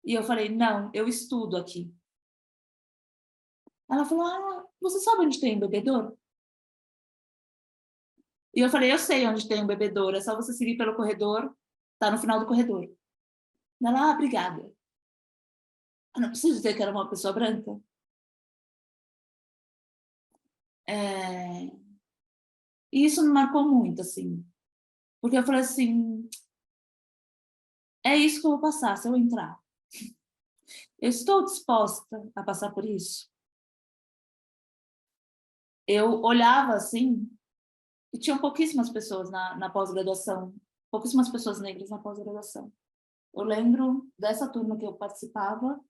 Speaker 3: E eu falei, não, eu estudo aqui. Ela falou, você sabe onde tem um bebedouro? E eu falei, eu sei onde tem um bebedouro, é só você seguir pelo corredor, tá no final do corredor. Ela, obrigada. Eu não preciso dizer que era uma pessoa branca. E isso me marcou muito, assim. Porque eu falei assim, é isso que eu vou passar se eu entrar. Eu estou disposta a passar por isso? Eu olhava assim, e tinham pouquíssimas pessoas na pós-graduação, pouquíssimas pessoas negras na pós-graduação. Eu lembro dessa turma que eu participava,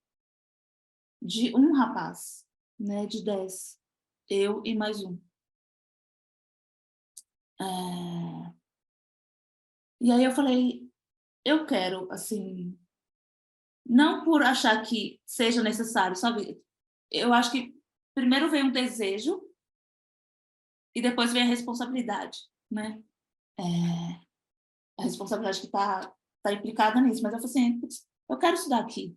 Speaker 3: de um rapaz, né, de 10, eu e mais um. E aí eu falei, eu quero, assim, não por achar que seja necessário, sabe? Eu acho que primeiro vem um desejo e depois vem a responsabilidade, né? A responsabilidade que tá implicada nisso. Mas eu falei assim, "Putz, eu quero estudar aqui."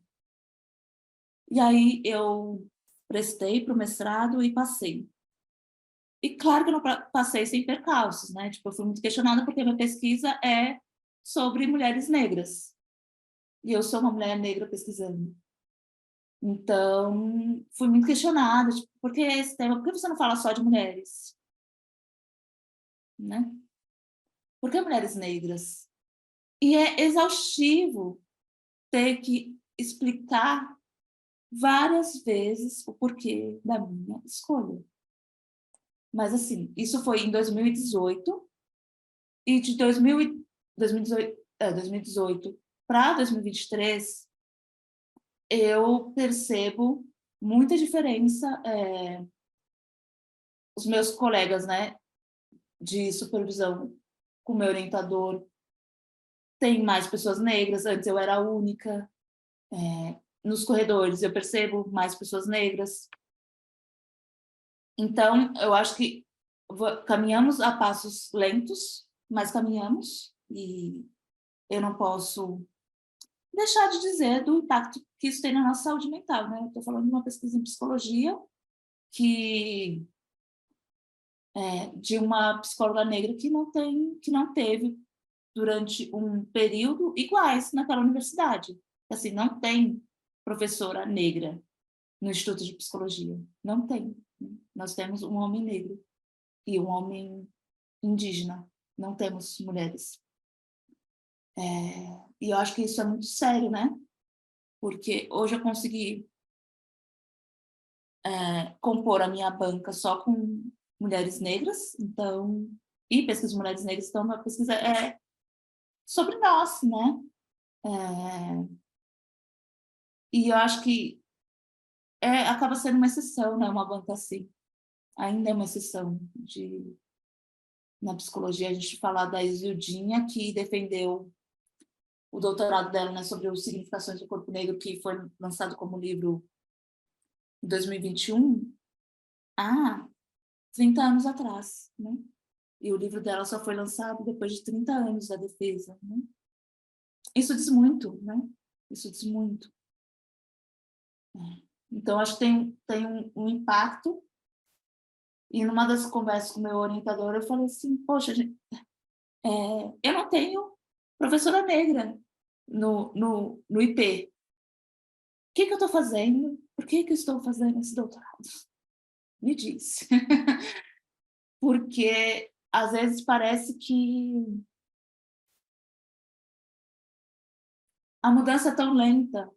Speaker 3: E aí eu prestei para o mestrado e passei. E claro que eu não passei sem percalços, né? Tipo, eu fui muito questionada porque a minha pesquisa é sobre mulheres negras. E eu sou uma mulher negra pesquisando. Então, fui muito questionada, tipo, por que esse tema? Por que você não fala só de mulheres? Né? Por que mulheres negras? E é exaustivo ter que explicar várias vezes o porquê da minha escolha. Mas, assim, isso foi em 2018, e de 2018 para 2023, eu percebo muita diferença. Os meus colegas, né, de supervisão com meu orientador, tem mais pessoas negras, antes eu era a única. Nos corredores eu percebo mais pessoas negras. Então, eu acho que caminhamos a passos lentos, mas caminhamos, e eu não posso deixar de dizer do impacto que isso tem na nossa saúde mental, né? Eu estou falando de uma pesquisa em psicologia de uma psicóloga negra que não teve durante um período iguais naquela universidade. Assim, não tem professora negra no Instituto de Psicologia. Não tem. Nós temos um homem negro e um homem indígena. Não temos mulheres. E eu acho que isso é muito sério, né? Porque hoje eu consegui compor a minha banca só com mulheres negras, então, e pesquisa de mulheres negras, então a pesquisa é sobre nós, né? E eu acho que acaba sendo uma exceção, né? Uma banca assim. Ainda é uma exceção na psicologia, a gente falar da Isildinha, que defendeu o doutorado dela, né, sobre as significações do corpo negro, que foi lançado como livro em 2021, há 30 anos atrás, né? E o livro dela só foi lançado depois de 30 anos da defesa, né? Isso diz muito, né? Isso diz muito. Então, acho que tem um impacto. E numa das conversas com o meu orientador, eu falei assim, poxa, gente, eu não tenho professora negra no IP. O que eu estou fazendo? Por que eu estou fazendo esse doutorado? Me diz. Porque, às vezes, parece que a mudança é tão lenta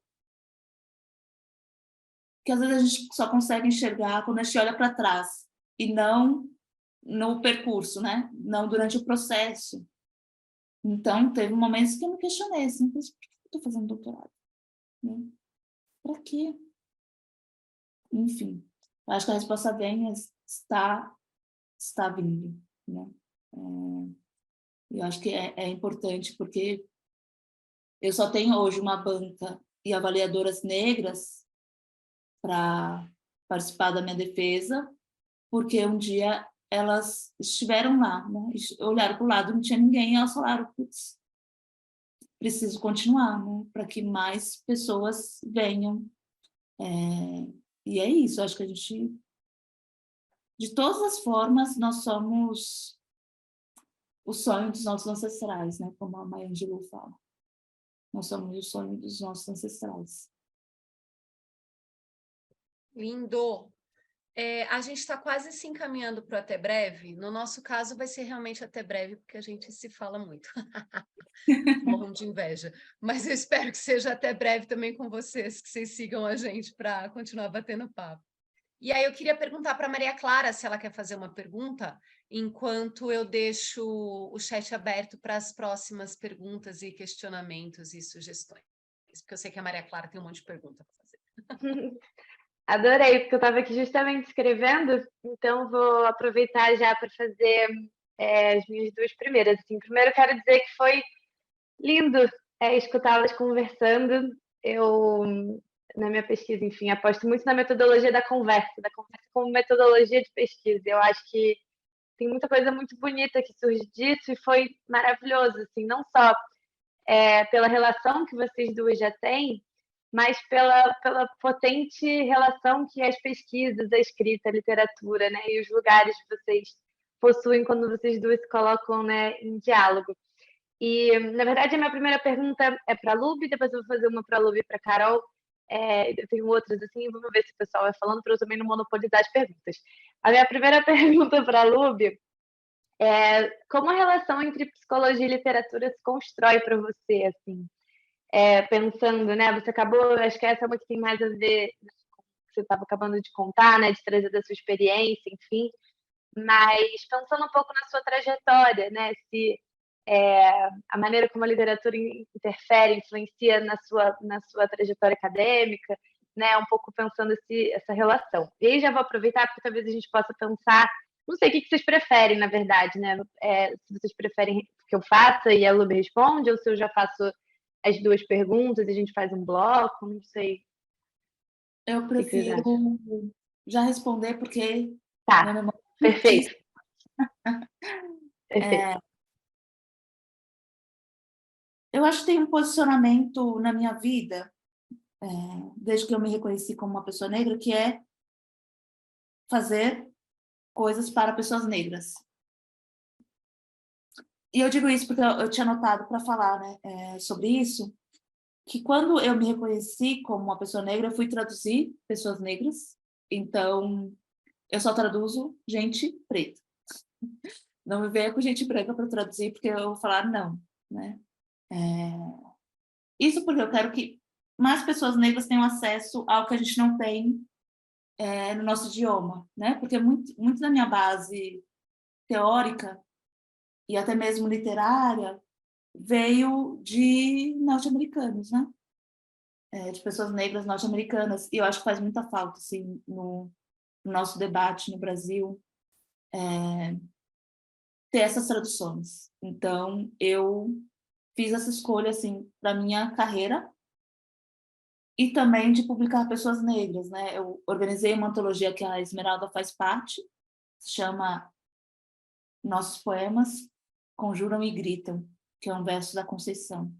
Speaker 3: que, às vezes, a gente só consegue enxergar quando a gente olha para trás e não no percurso, né? Não durante o processo. Então, teve momentos que eu me questionei, assim, por que eu estou fazendo doutorado? Né? Para quê? Enfim, acho que a resposta vem, está vindo, né? Eu acho que é importante, porque eu só tenho hoje uma banca e avaliadoras negras para participar da minha defesa, porque um dia elas estiveram lá, né? Olharam para o lado, não tinha ninguém, e elas falaram, putz, preciso continuar, né? Para que mais pessoas venham. E é isso, acho que a gente, de todas as formas, nós somos o sonho dos nossos ancestrais, né? Como a Maya Angelou fala. Nós somos o sonho dos nossos ancestrais.
Speaker 4: Lindo. a gente está quase se encaminhando para o até breve. No nosso caso, vai ser realmente até breve, porque a gente se fala muito. Morram de inveja. Mas eu espero que seja até breve também com vocês, que vocês sigam a gente para continuar batendo papo. E aí eu queria perguntar para a Maria Clara se ela quer fazer uma pergunta, enquanto eu deixo o chat aberto para as próximas perguntas e questionamentos e sugestões. Porque eu sei que a Maria Clara tem um monte de pergunta para fazer.
Speaker 2: Adorei, porque eu estava aqui justamente escrevendo, então vou aproveitar já para fazer as minhas duas primeiras. Assim, primeiro, eu quero dizer que foi lindo escutá-las conversando. Eu, na minha pesquisa, enfim, aposto muito na metodologia da conversa como metodologia de pesquisa. Eu acho que tem muita coisa muito bonita que surge disso e foi maravilhoso, assim, não só pela relação que vocês duas já têm, mas pela potente relação que as pesquisas, a escrita, a literatura, né, e os lugares que vocês possuem quando vocês duas se colocam, né, em diálogo. E, na verdade, a minha primeira pergunta é para a Luby, depois eu vou fazer uma para a Luby e para a Carol. Eu tenho outras assim, vamos ver se o pessoal vai falando, para eu também não monopolizar as perguntas. A minha primeira pergunta para a Luby é como a relação entre psicologia e literatura se constrói para você, assim? Pensando, né? Você acabou, acho que essa é uma que tem mais a ver com o que você estava acabando de contar, né? De trazer da sua experiência, enfim. Mas pensando um pouco na sua trajetória, né? Se a maneira como a literatura interfere, influencia na sua trajetória acadêmica, né? Um pouco pensando essa relação. E aí já vou aproveitar, porque talvez a gente possa pensar, não sei o que vocês preferem, na verdade, né? Se vocês preferem que eu faça e a Luby responde, ou se eu já faço as duas perguntas e a gente faz um bloco, não sei.
Speaker 3: Eu
Speaker 2: O que vocês
Speaker 3: prefiro
Speaker 2: acham?
Speaker 3: já responder, porque minha
Speaker 2: Tá,
Speaker 3: memória é
Speaker 2: perfeito,
Speaker 3: curtíssima.
Speaker 2: perfeito.
Speaker 3: Eu acho que tem um posicionamento na minha vida, desde que eu me reconheci como uma pessoa negra, que é fazer coisas para pessoas negras. E eu digo isso porque eu tinha anotado para falar, né, sobre isso, que quando eu me reconheci como uma pessoa negra, eu fui traduzir pessoas negras, então eu só traduzo gente preta. Não me venha com gente branca para traduzir, porque eu vou falar não, né? Isso porque eu quero que mais pessoas negras tenham acesso ao que a gente não tem no nosso idioma, né? Porque muito da minha base teórica e até mesmo literária veio de norte-americanos, né? De pessoas negras norte-americanas, e eu acho que faz muita falta, assim, no nosso debate no Brasil, ter essas traduções. Então, eu fiz essa escolha, assim, para minha carreira e também de publicar pessoas negras, né? Eu organizei uma antologia que a Esmeralda faz parte, se chama Nossos Poemas Conjuram e Gritam, que é um verso da Conceição.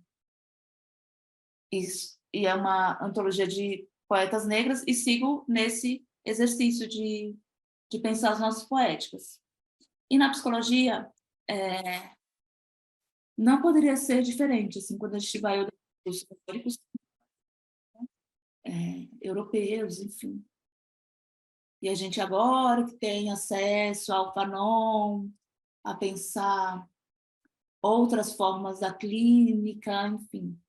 Speaker 3: E é uma antologia de poetas negras e sigo nesse exercício de pensar as nossas poéticas. E na psicologia, não poderia ser diferente, assim, quando a gente vai olhar os teóricos europeus, enfim. E a gente agora que tem acesso ao Fanon, a pensar outras formas da clínica, enfim,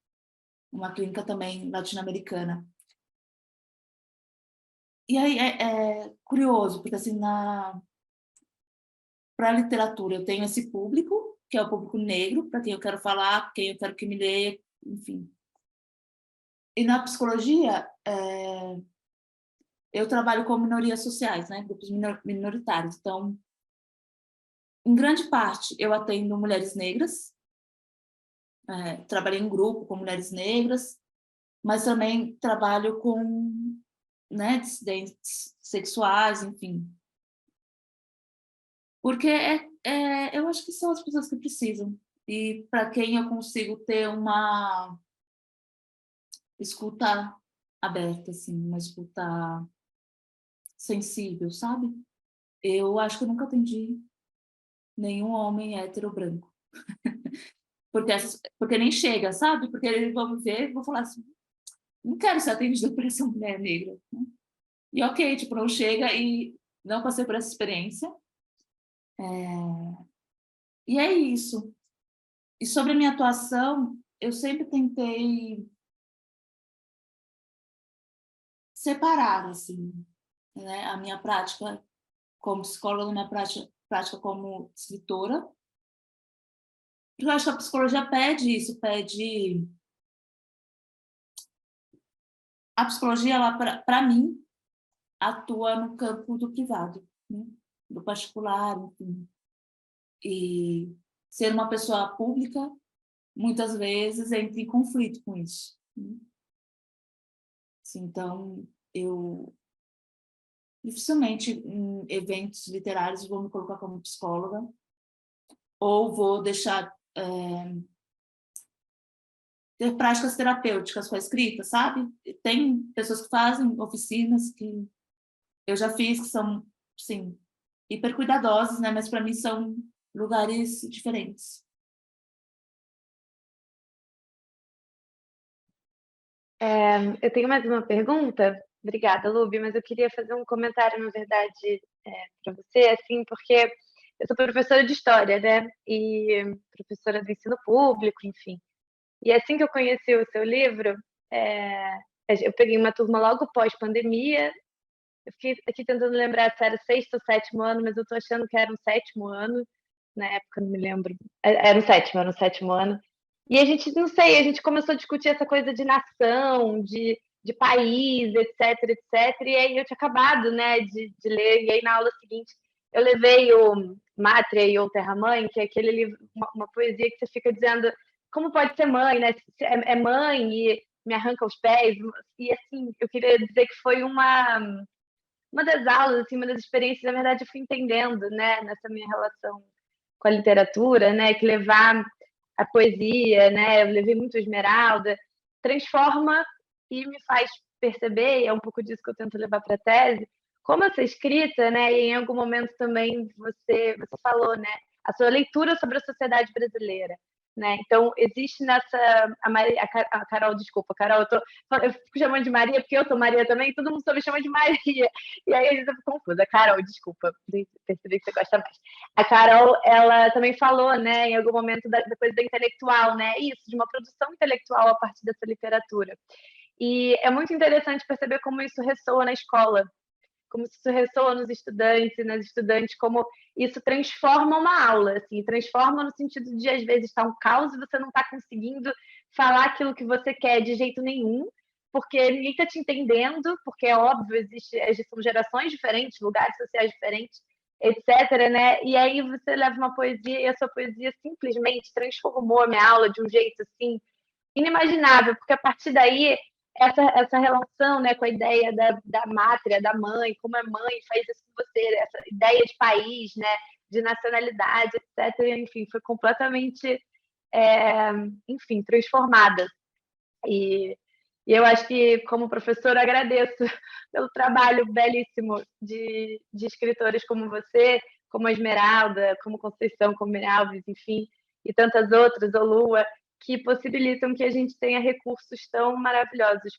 Speaker 3: uma clínica também latino-americana. E aí é curioso, porque assim, para a literatura eu tenho esse público, que é o público negro, para quem eu quero falar, quem eu quero que me lê, enfim. E na psicologia, eu trabalho com minorias sociais, né, grupos minoritários. Então, em grande parte, eu atendo mulheres negras, trabalhei em grupo com mulheres negras, mas também trabalho com, né, dissidentes sexuais, enfim. Porque eu acho que são as pessoas que precisam. E para quem eu consigo ter uma escuta aberta, assim, uma escuta sensível, sabe? Eu acho que eu nunca atendi nenhum homem hétero branco. Porque nem chega, sabe? Porque eles vão me ver e vão falar assim, não quero ser atendida por essa mulher negra. E ok, tipo, não chega e não passei por essa experiência. E é isso. E sobre a minha atuação, eu sempre tentei separar, assim, né, a minha prática como psicóloga da minha prática como escritora. Porque eu acho que a psicologia pede isso, pede... A psicologia, ela, para mim, atua no campo do privado, né? Do particular, enfim. E ser uma pessoa pública, muitas vezes, entra em conflito com isso, né? Assim, então, eu dificilmente em eventos literários vou me colocar como psicóloga ou vou deixar ter práticas terapêuticas com a escrita, sabe? Tem pessoas que fazem oficinas que eu já fiz que são, sim, hiper cuidadosas, né? Mas para mim são lugares diferentes.
Speaker 2: Eu tenho mais uma pergunta. Obrigada, Lubi, mas eu queria fazer um comentário, na verdade, para você, assim, porque eu sou professora de história, né? E professora do ensino público, enfim. E assim que eu conheci o seu livro, eu peguei uma turma logo pós-pandemia. Eu fiquei aqui tentando lembrar se era sexto ou sétimo ano, mas eu estou achando que era um sétimo ano. Na época, não me lembro. Era um sétimo ano. E a gente, não sei, a gente começou a discutir essa coisa de nação, de país, etc, etc. E aí eu tinha acabado, né, de ler. E aí na aula seguinte eu levei o Mátria e ou Terra-mãe, que é aquele livro, uma poesia que você fica dizendo como pode ser mãe, né? É mãe e me arranca os pés. E assim, eu queria dizer que foi uma das aulas, assim, uma das experiências, na verdade, eu fui entendendo, né, nessa minha relação com a literatura, né, que levar a poesia, né, eu levei muito Esmeralda, transforma e me faz perceber, e é um pouco disso que eu tento levar para a tese, como essa escrita, né, e em algum momento também você falou, né, a sua leitura sobre a sociedade brasileira, né, então existe nessa, a Carol, desculpa, Carol, eu fico chamando de Maria porque eu sou Maria também, todo mundo só me chama de Maria, e aí a gente fica confusa. Carol, desculpa, percebi que você gosta mais. A Carol, ela também falou, né, em algum momento da coisa da intelectual, né, isso, de uma produção intelectual a partir dessa literatura. E é muito interessante perceber como isso ressoa na escola, como isso ressoa nos estudantes e nas estudantes, como isso transforma uma aula, assim, transforma no sentido de, às vezes, estar um caos e você não está conseguindo falar aquilo que você quer de jeito nenhum, porque ninguém está te entendendo, porque é óbvio, são gerações diferentes, lugares sociais diferentes, etc, né? E aí você leva uma poesia e a sua poesia simplesmente transformou a minha aula de um jeito, assim, inimaginável, porque a partir daí essa relação, né, com a ideia da mátria, da mãe, como a mãe faz isso com você, essa ideia de país, né, de nacionalidade, etc. Enfim, foi completamente, enfim, transformada. E, e eu acho que, como professora, agradeço pelo trabalho belíssimo de escritores como você, como a Esmeralda, como Conceição, como Miriam Alves, enfim, e tantas outras, ou Lua, que possibilitam que a gente tenha recursos tão maravilhosos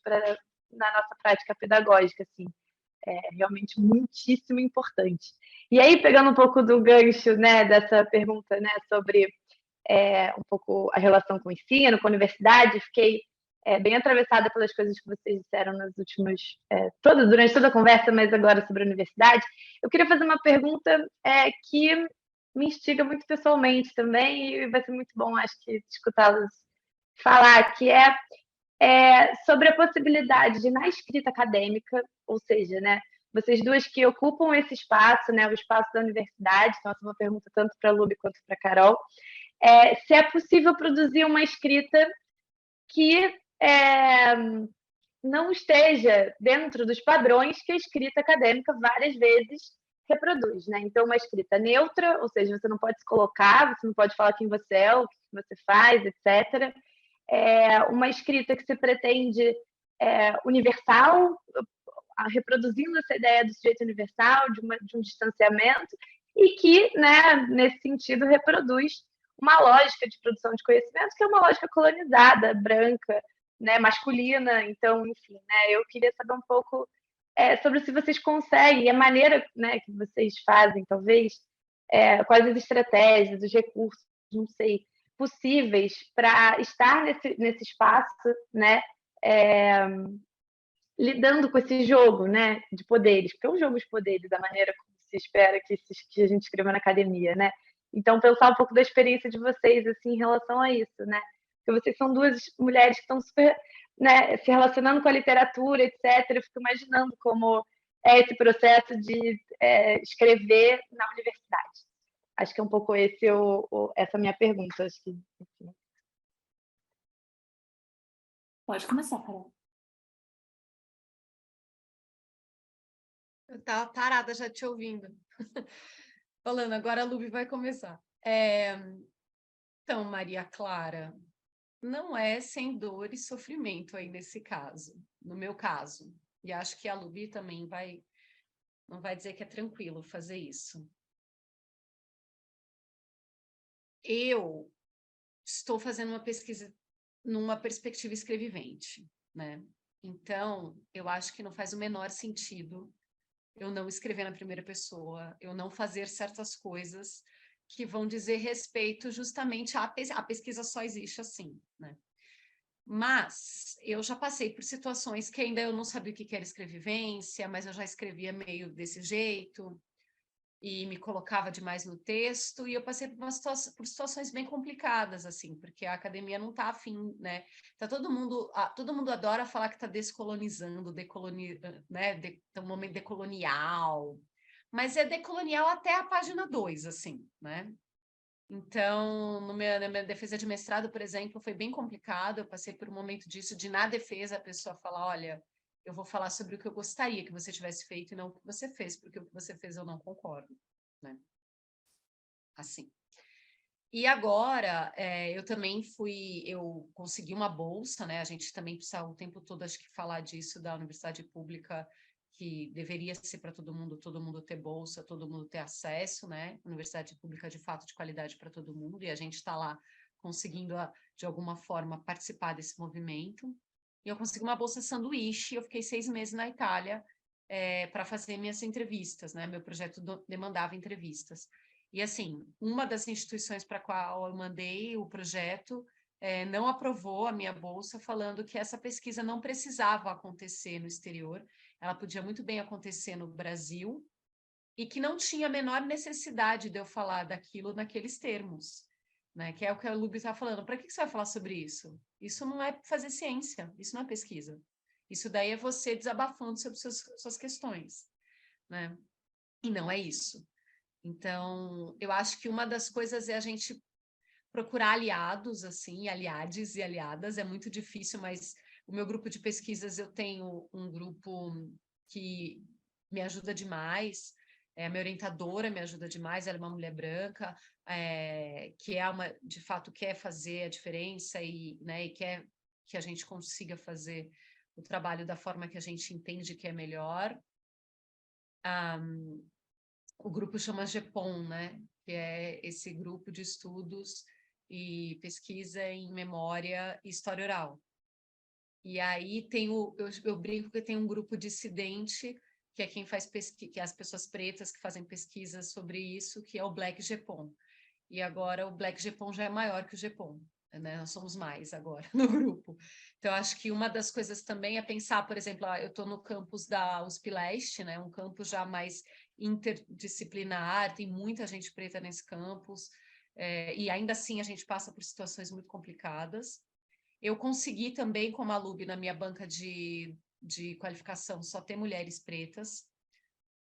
Speaker 2: na nossa prática pedagógica, assim. É realmente muitíssimo importante. E aí, pegando um pouco do gancho, né, dessa pergunta, né, sobre um pouco a relação com o ensino, com a universidade, fiquei bem atravessada pelas coisas que vocês disseram nos últimos, durante toda a conversa, mas agora sobre a universidade. Eu queria fazer uma pergunta que me instiga muito pessoalmente também, e vai ser muito bom, acho que, escutá-los falar, que sobre a possibilidade de, na escrita acadêmica, ou seja, né, vocês duas que ocupam esse espaço, né, o espaço da universidade, então essa é uma pergunta tanto para a Luby quanto para a Carol, se é possível produzir uma escrita que não esteja dentro dos padrões que a escrita acadêmica várias vezes reproduz, né? Então, uma escrita neutra, ou seja, você não pode se colocar, você não pode falar quem você é, o que você faz, etc. Uma escrita que se pretende universal, reproduzindo essa ideia do sujeito universal, de um distanciamento, e que, né, nesse sentido, reproduz uma lógica de produção de conhecimento que é uma lógica colonizada, branca, né, masculina. Então, enfim, né, eu queria saber um pouco sobre se vocês conseguem, a maneira, né, que vocês fazem, talvez, quais as estratégias, os recursos, não sei, possíveis para estar nesse espaço, né, lidando com esse jogo, né, de poderes, porque é um jogo de poderes, da maneira como se espera que a gente escreva na academia, né? Então, pensar um pouco da experiência de vocês, assim, em relação a isso, né? Porque vocês são duas mulheres que estão super, né, se relacionando com a literatura, etc. Eu fico imaginando como é esse processo de escrever na universidade. Acho que é um pouco essa minha pergunta. Acho que, enfim.
Speaker 3: Pode começar, Carol.
Speaker 4: Eu estava parada já te ouvindo. Falando, agora a Luby vai começar. Então, Maria Clara, não é sem dor e sofrimento aí nesse caso, no meu caso. E acho que a Luby também não vai dizer que é tranquilo fazer isso. Eu estou fazendo uma pesquisa numa perspectiva escrevivente, né? Então, eu acho que não faz o menor sentido eu não escrever na primeira pessoa, eu não fazer certas coisas que vão dizer respeito justamente à pesquisa só existe assim, né? Mas eu já passei por situações que ainda eu não sabia o que era escrevivência, mas eu já escrevia meio desse jeito e me colocava demais no texto, e eu passei por situações bem complicadas, assim, porque a academia não está afim, né? Tá todo mundo adora falar que está descolonizando, né? Um momento decolonial, mas é decolonial até a página 2, assim, né? Então, na minha defesa de mestrado, por exemplo, foi bem complicado, eu passei por um momento disso, de na defesa a pessoa falar, olha, eu vou falar sobre o que eu gostaria que você tivesse feito e não o que você fez, porque o que você fez eu não concordo, né? Assim. E agora, eu consegui uma bolsa, né? A gente também precisa o tempo todo, acho que, falar disso da universidade pública, que deveria ser para todo mundo ter bolsa, todo mundo ter acesso, né? Universidade pública, de fato, de qualidade para todo mundo, e a gente está lá conseguindo, de alguma forma, participar desse movimento. E eu consegui uma bolsa sanduíche, eu fiquei 6 meses na Itália para fazer minhas entrevistas, né? Meu projeto demandava entrevistas. E, assim, uma das instituições para a qual eu mandei o projeto não aprovou a minha bolsa, falando que essa pesquisa não precisava acontecer no exterior, ela podia muito bem acontecer no Brasil, e que não tinha a menor necessidade de eu falar daquilo naqueles termos, né? Que é o que a Luby está falando. Para que você vai falar sobre isso? Isso não é fazer ciência, isso não é pesquisa. Isso daí é você desabafando sobre suas questões, né? E não é isso. Então, eu acho que uma das coisas é a gente procurar aliados, assim, aliades e aliadas. É muito difícil, mas o meu grupo de pesquisas, eu tenho um grupo que me ajuda demais, a minha orientadora me ajuda demais, ela é uma mulher branca, que de fato quer fazer a diferença né, e quer que a gente consiga fazer o trabalho da forma que a gente entende que é melhor. O grupo chama GEPON, né? Que é esse grupo de estudos e pesquisa em memória e história oral. E aí eu brinco que tem um grupo dissidente, que é quem faz pesquisa, que é as pessoas pretas que fazem pesquisas sobre isso, que é o Black GEPON. E agora o Black GEPON já é maior que o GEPON, né? Nós somos mais agora no grupo. Então, acho que uma das coisas também é pensar, por exemplo, eu estou no campus da USP Leste, né? Um campus já mais interdisciplinar, tem muita gente preta nesse campus, e ainda assim a gente passa por situações muito complicadas. Eu consegui também, como a Luby, na minha banca de qualificação, só ter mulheres pretas,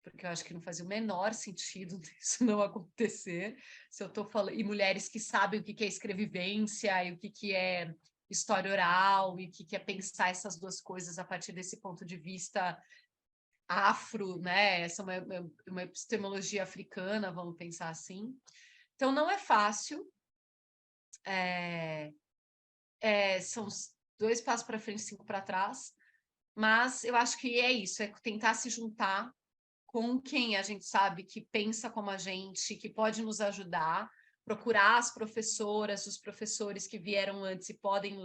Speaker 4: porque eu acho que não fazia o menor sentido isso não acontecer. Se eu estou falando, e mulheres que sabem o que é escrevivência e o que é história oral e o que é pensar essas duas coisas a partir desse ponto de vista afro, né? Essa é uma epistemologia africana, vamos pensar assim. Então, não é fácil. São 2 passos para frente, 5 para trás. Mas eu acho que é isso, é tentar se juntar com quem a gente sabe que pensa como a gente, que pode nos ajudar, procurar as professoras, os professores que vieram antes e podem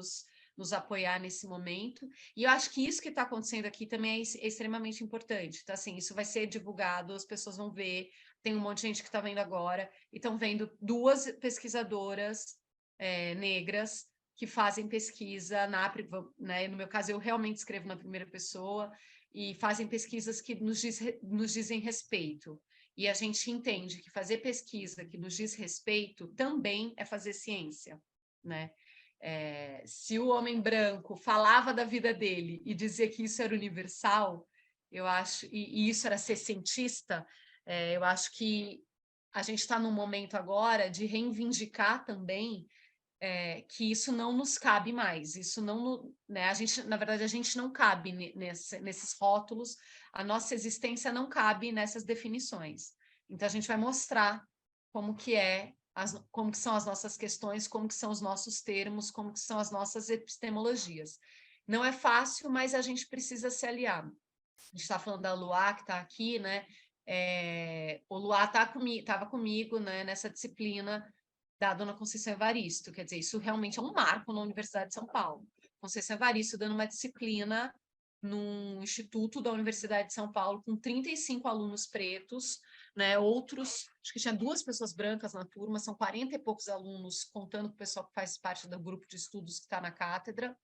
Speaker 4: nos apoiar nesse momento. E eu acho que isso que está acontecendo aqui também é extremamente importante. Então, assim, isso vai ser divulgado, as pessoas vão ver. Tem um monte de gente que está vendo agora e estão vendo 2 pesquisadoras negras que fazem pesquisa né? No meu caso, eu realmente escrevo na primeira pessoa e fazem pesquisas que nos dizem respeito. E a gente entende que fazer pesquisa que nos diz respeito também é fazer ciência, né? Se o homem branco falava da vida dele e dizia que isso era universal, eu acho, e isso era ser cientista, eu acho que a gente está num momento agora de reivindicar também que isso não nos cabe mais, isso não, né? Na verdade, a gente não cabe nesses rótulos, a nossa existência não cabe nessas definições. Então, a gente vai mostrar como que como que são as nossas questões, como que são os nossos termos, como que são as nossas epistemologias. Não é fácil, mas a gente precisa se aliar. A gente está falando da Luá, que está aqui, né? O Luá estava comigo, né, nessa disciplina da Dona Conceição Evaristo, quer dizer, isso realmente é um marco na Universidade de São Paulo. Conceição Evaristo dando uma disciplina num instituto da Universidade de São Paulo com 35 alunos pretos, né? Outros, acho que tinha 2 pessoas brancas na turma, são 40 e poucos alunos, contando com o pessoal que faz parte do grupo de estudos que está na cátedra,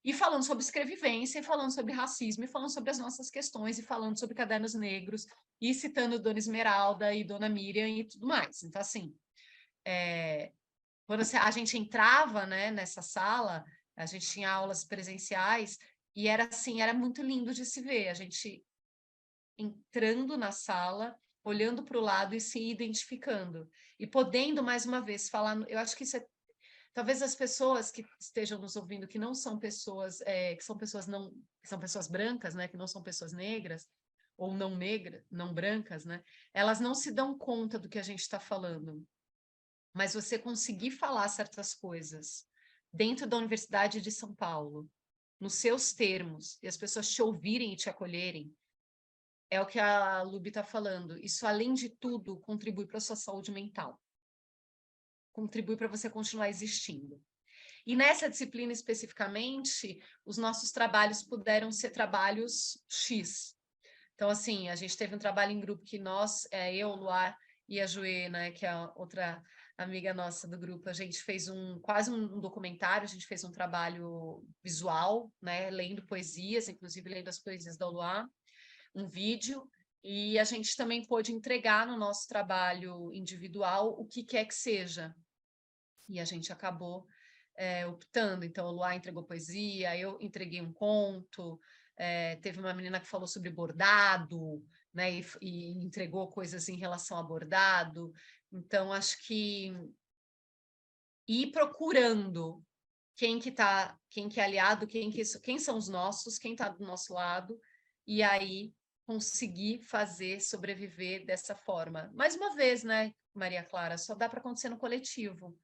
Speaker 4: e falando sobre escrevivência, e falando sobre racismo, e falando sobre as nossas questões, e falando sobre cadernos negros, e citando Dona Esmeralda e Dona Miriam e tudo mais. Então, assim, quando a gente entrava, né, nessa sala, a gente tinha aulas presenciais, e era assim, era muito lindo de se ver, a gente entrando na sala, olhando para o lado e se identificando, e podendo, mais uma vez, falar, eu acho que isso é, talvez as pessoas que estejam nos ouvindo, que não são pessoas, que são pessoas brancas, né, que não são pessoas negras, ou não negras, não brancas, né, elas não se dão conta do que a gente está falando. Mas você conseguir falar certas coisas dentro da Universidade de São Paulo, nos seus termos, e as pessoas te ouvirem e te acolherem, é o que a Luby está falando. Isso, além de tudo, contribui para a sua saúde mental. Contribui para você continuar existindo. E nessa disciplina especificamente, os nossos trabalhos puderam ser trabalhos X. Então, assim, a gente teve um trabalho em grupo que eu, Luar e a Joê, né, que é a outra amiga nossa do grupo, a gente fez quase um documentário, a gente fez um trabalho visual, né, lendo poesias, inclusive lendo as poesias da Luar, um vídeo, e a gente também pôde entregar no nosso trabalho individual o que quer que seja. E a gente acabou optando. Então, o Luá entregou poesia, eu entreguei um conto, teve uma menina que falou sobre bordado, né, e entregou coisas em relação a bordado. Então, acho que ir procurando quem que é aliado, quem são os nossos, quem está do nosso lado, e aí conseguir sobreviver dessa forma. Mais uma vez, né, Maria Clara, só dá para acontecer no coletivo.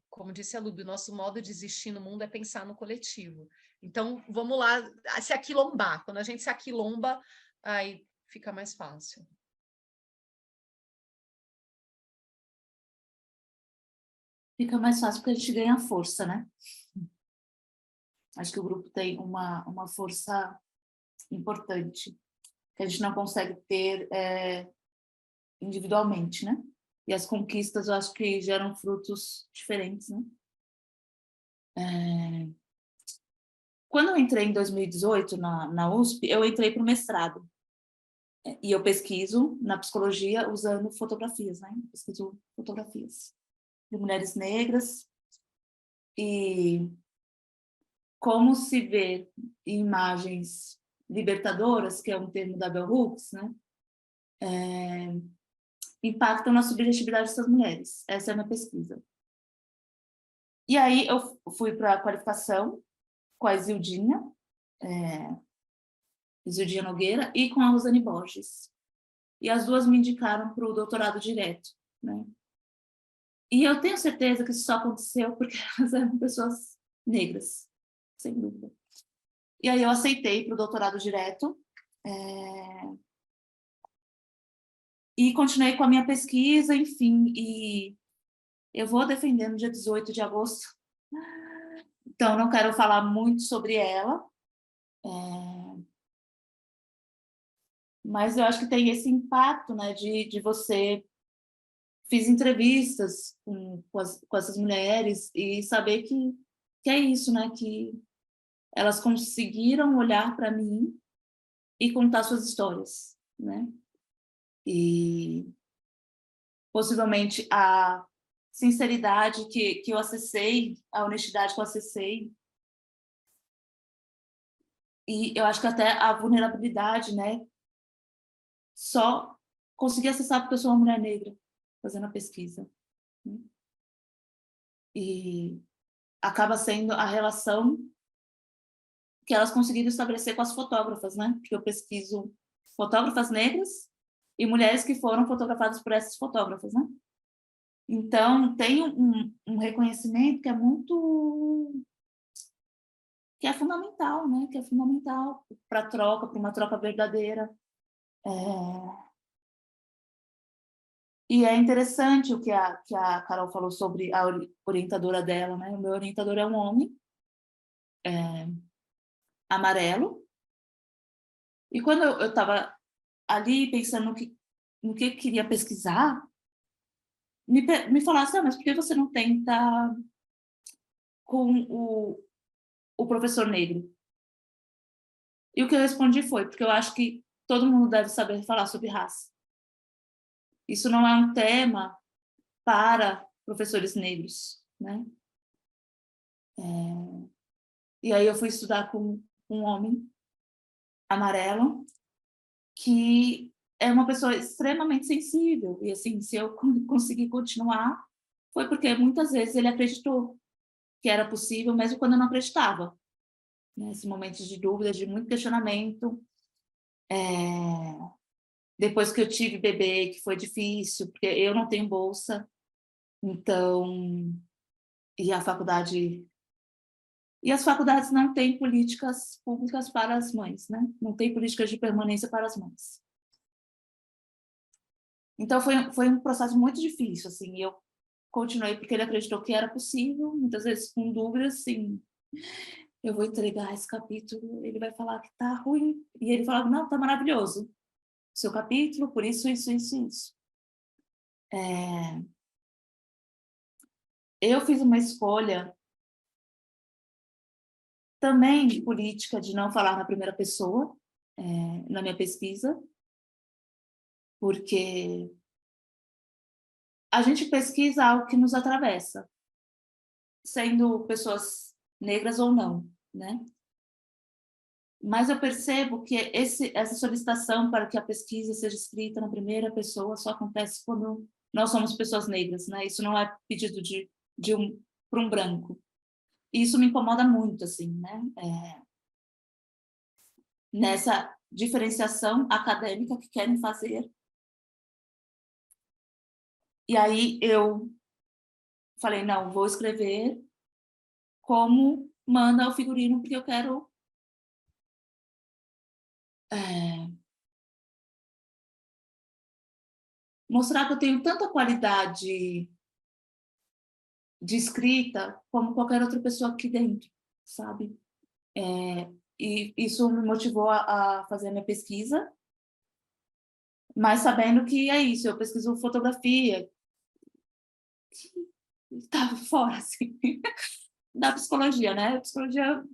Speaker 4: Como disse a Luby, o nosso modo de existir no mundo é pensar no coletivo. Então, vamos lá, se aquilombar. Quando a gente se aquilomba, aí fica mais fácil.
Speaker 3: Fica mais fácil porque a gente ganha força, né? Acho que o grupo tem uma força importante que a gente não consegue ter individualmente, né? E as conquistas, eu acho que geram frutos diferentes, né? Quando eu entrei em 2018 na USP, eu entrei para o mestrado. E eu pesquiso na psicologia usando fotografias, né? Pesquiso fotografias de mulheres negras e como se vê imagens libertadoras, que é um termo da Bell Hooks, né? Impactam na subjetividade dessas mulheres. Essa é a minha pesquisa. E aí eu fui para a qualificação com a Isildinha Nogueira e com a Rosane Borges. E as duas me indicaram para o doutorado direto, né? E eu tenho certeza que isso só aconteceu porque elas eram pessoas negras, sem dúvida. E aí eu aceitei para o doutorado direto e continuei com a minha pesquisa, enfim, e eu vou defender no dia 18 de agosto Então, não quero falar muito sobre ela, mas eu acho que tem esse impacto, né, de você... Fiz entrevistas com essas mulheres e saber que é isso, né, que elas conseguiram olhar para mim e contar suas histórias, né? E possivelmente a sinceridade que eu acessei, a honestidade que eu acessei, e eu acho que até a vulnerabilidade, né? Só consegui acessar porque eu sou uma mulher negra, fazendo a pesquisa, né? E acaba sendo a relação que elas conseguiram estabelecer com as fotógrafas, né? Porque eu pesquiso fotógrafas negras e mulheres que foram fotografadas por essas fotógrafas, né? Então, tem um reconhecimento que é muito... que é fundamental, né? Que é fundamental para a troca, para uma troca verdadeira. E é interessante o que a Carol falou sobre a orientadora dela, né? O meu orientador é um homem, amarelo, e quando eu estava ali pensando no que eu queria pesquisar, me falaram assim, mas por que você não tenta com o professor negro? E o que eu respondi foi, porque eu acho que todo mundo deve saber falar sobre raça. Isso não é um tema para professores negros, né? E aí eu fui estudar com um homem amarelo que é uma pessoa extremamente sensível. E assim, se eu conseguir continuar, foi porque muitas vezes ele acreditou que era possível, mesmo quando eu não acreditava. Nesse momento de dúvida, de muito questionamento. Depois que eu tive bebê, que foi difícil, porque eu não tenho bolsa, então... E a faculdade... E as faculdades não têm políticas públicas para as mães, né? Não tem políticas de permanência para as mães. Então, foi um processo muito difícil, assim, e eu continuei porque ele acreditou que era possível, muitas vezes com dúvidas, assim, eu vou entregar esse capítulo, ele vai falar que tá ruim, e ele falava, não, tá maravilhoso, seu capítulo, por isso, isso, isso, isso. Eu fiz uma escolha também política de não falar na primeira pessoa, na minha pesquisa, porque a gente pesquisa algo que nos atravessa, sendo pessoas negras ou não, né? Mas eu percebo que essa solicitação para que a pesquisa seja escrita na primeira pessoa só acontece quando nós somos pessoas negras, né? Isso não é pedido para um branco. E isso me incomoda muito, assim, né? Nessa diferenciação acadêmica que querem fazer. E aí eu falei, não, vou escrever como manda o figurino, porque eu quero mostrar que eu tenho tanta qualidade de escrita como qualquer outra pessoa aqui dentro, sabe? E isso me motivou a fazer a minha pesquisa, mas sabendo que é isso, eu pesquiso fotografia, que estava fora, assim, da psicologia, né? A psicologia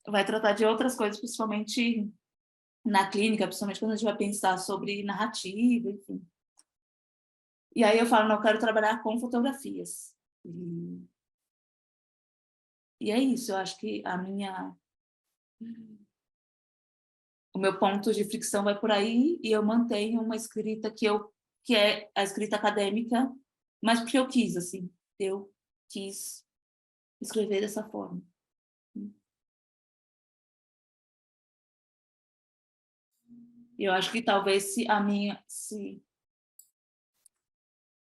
Speaker 3: vai tratar de outras coisas, principalmente na clínica, principalmente quando a gente vai pensar sobre narrativa, enfim. E aí eu falo, não, eu quero trabalhar com fotografias. E é isso, eu acho que o meu ponto de fricção vai por aí e eu mantenho uma escrita que é a escrita acadêmica, mas porque eu quis, assim, eu quis escrever dessa forma. Eu acho que talvez se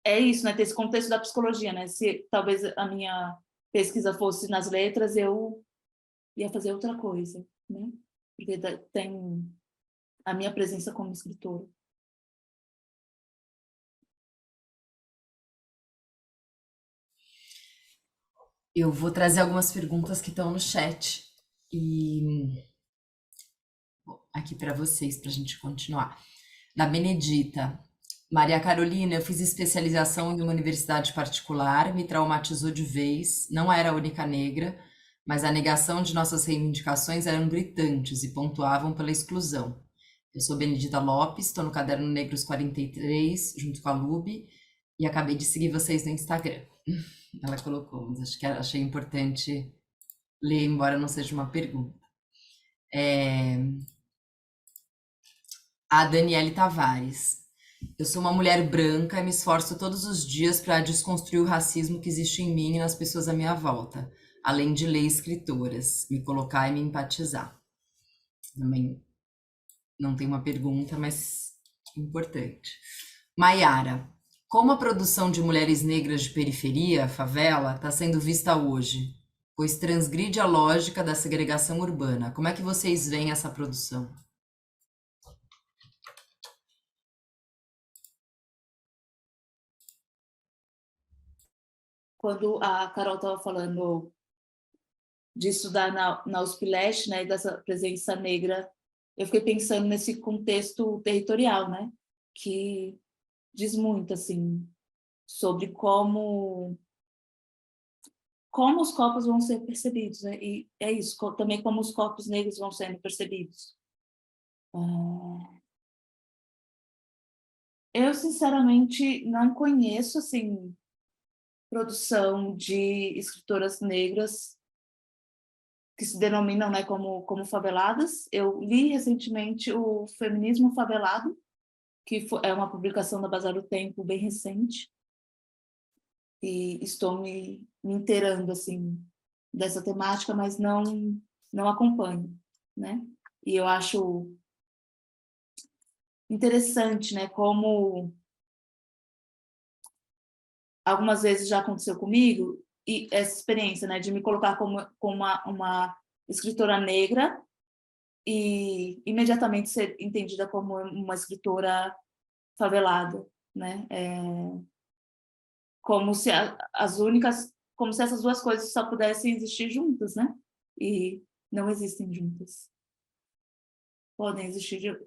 Speaker 3: é isso, né, ter esse contexto da psicologia, né, se talvez a minha pesquisa fosse nas letras, eu ia fazer outra coisa, né, porque tem a minha presença como escritora.
Speaker 1: Eu vou trazer algumas perguntas que estão no chat e aqui para vocês, para a gente continuar. Da Benedita. Maria Carolina, eu fiz especialização em uma universidade particular, me traumatizou de vez, não era a única negra, mas a negação de nossas reivindicações eram gritantes e pontuavam pela exclusão. Eu sou Benedita Lopes, estou no Caderno Negros 43, junto com a Lube, e acabei de seguir vocês no Instagram. Ela colocou, mas acho que achei importante ler, embora não seja uma pergunta. A Daniele Tavares. Eu sou uma mulher branca e me esforço todos os dias para desconstruir o racismo que existe em mim e nas pessoas à minha volta, além de ler escritoras, me colocar e me empatizar. Também não tem uma pergunta, mas importante. Maiara, como a produção de mulheres negras de periferia, favela, está sendo vista hoje? Pois transgride a lógica da segregação urbana. Como é que vocês veem essa produção?
Speaker 3: Quando a Carol estava falando de estudar na USP Leste, né, e dessa presença negra, eu fiquei pensando nesse contexto territorial, né, que diz muito, assim, sobre como os corpos vão ser percebidos, né? E é isso, também como os corpos negros vão sendo percebidos. Eu, sinceramente, não conheço, assim, produção de escritoras negras que se denominam, né, como faveladas. Eu li recentemente o Feminismo Favelado, que é uma publicação da Bazar do Tempo bem recente, e estou me inteirando, assim, dessa temática, mas não acompanho, né? E eu acho interessante, né, como algumas vezes já aconteceu comigo, e essa experiência, né, de me colocar como uma escritora negra e imediatamente ser entendida como uma escritora favelada, né? Como se como se essas duas coisas só pudessem existir juntas, né? E não existem juntas. Podem existir,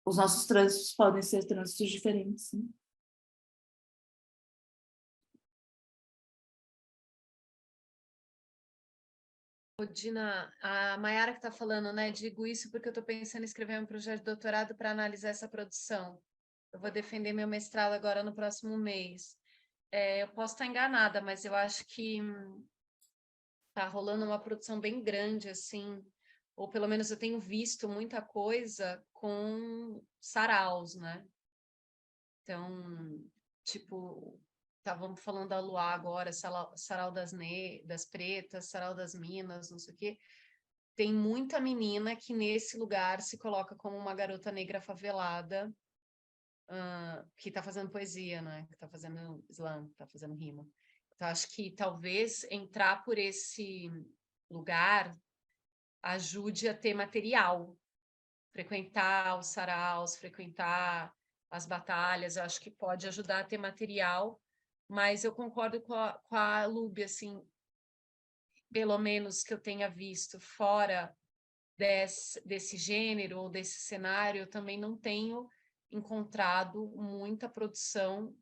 Speaker 3: os nossos trânsitos podem ser trânsitos diferentes, né?
Speaker 4: Dina, a Mayara que está falando, né? Digo isso porque eu estou pensando em escrever um projeto de doutorado para analisar essa produção. Eu vou defender meu mestrado agora no próximo mês. Eu posso estar enganada, mas eu acho que tá rolando uma produção bem grande, assim, ou pelo menos eu tenho visto muita coisa com saraus, né? Então, tipo, estávamos falando da Luá agora, sarau das pretas, sarau das minas, não sei o quê. Tem muita menina que nesse lugar se coloca como uma garota negra favelada, que está fazendo poesia, né? Que está fazendo slam, está fazendo rima. Então, acho que talvez entrar por esse lugar ajude a ter material, frequentar os saraus, frequentar as batalhas, eu acho que pode ajudar a ter material, mas eu concordo com a Lúbia, assim, pelo menos que eu tenha visto fora desse gênero ou desse cenário, eu também não tenho encontrado muita produção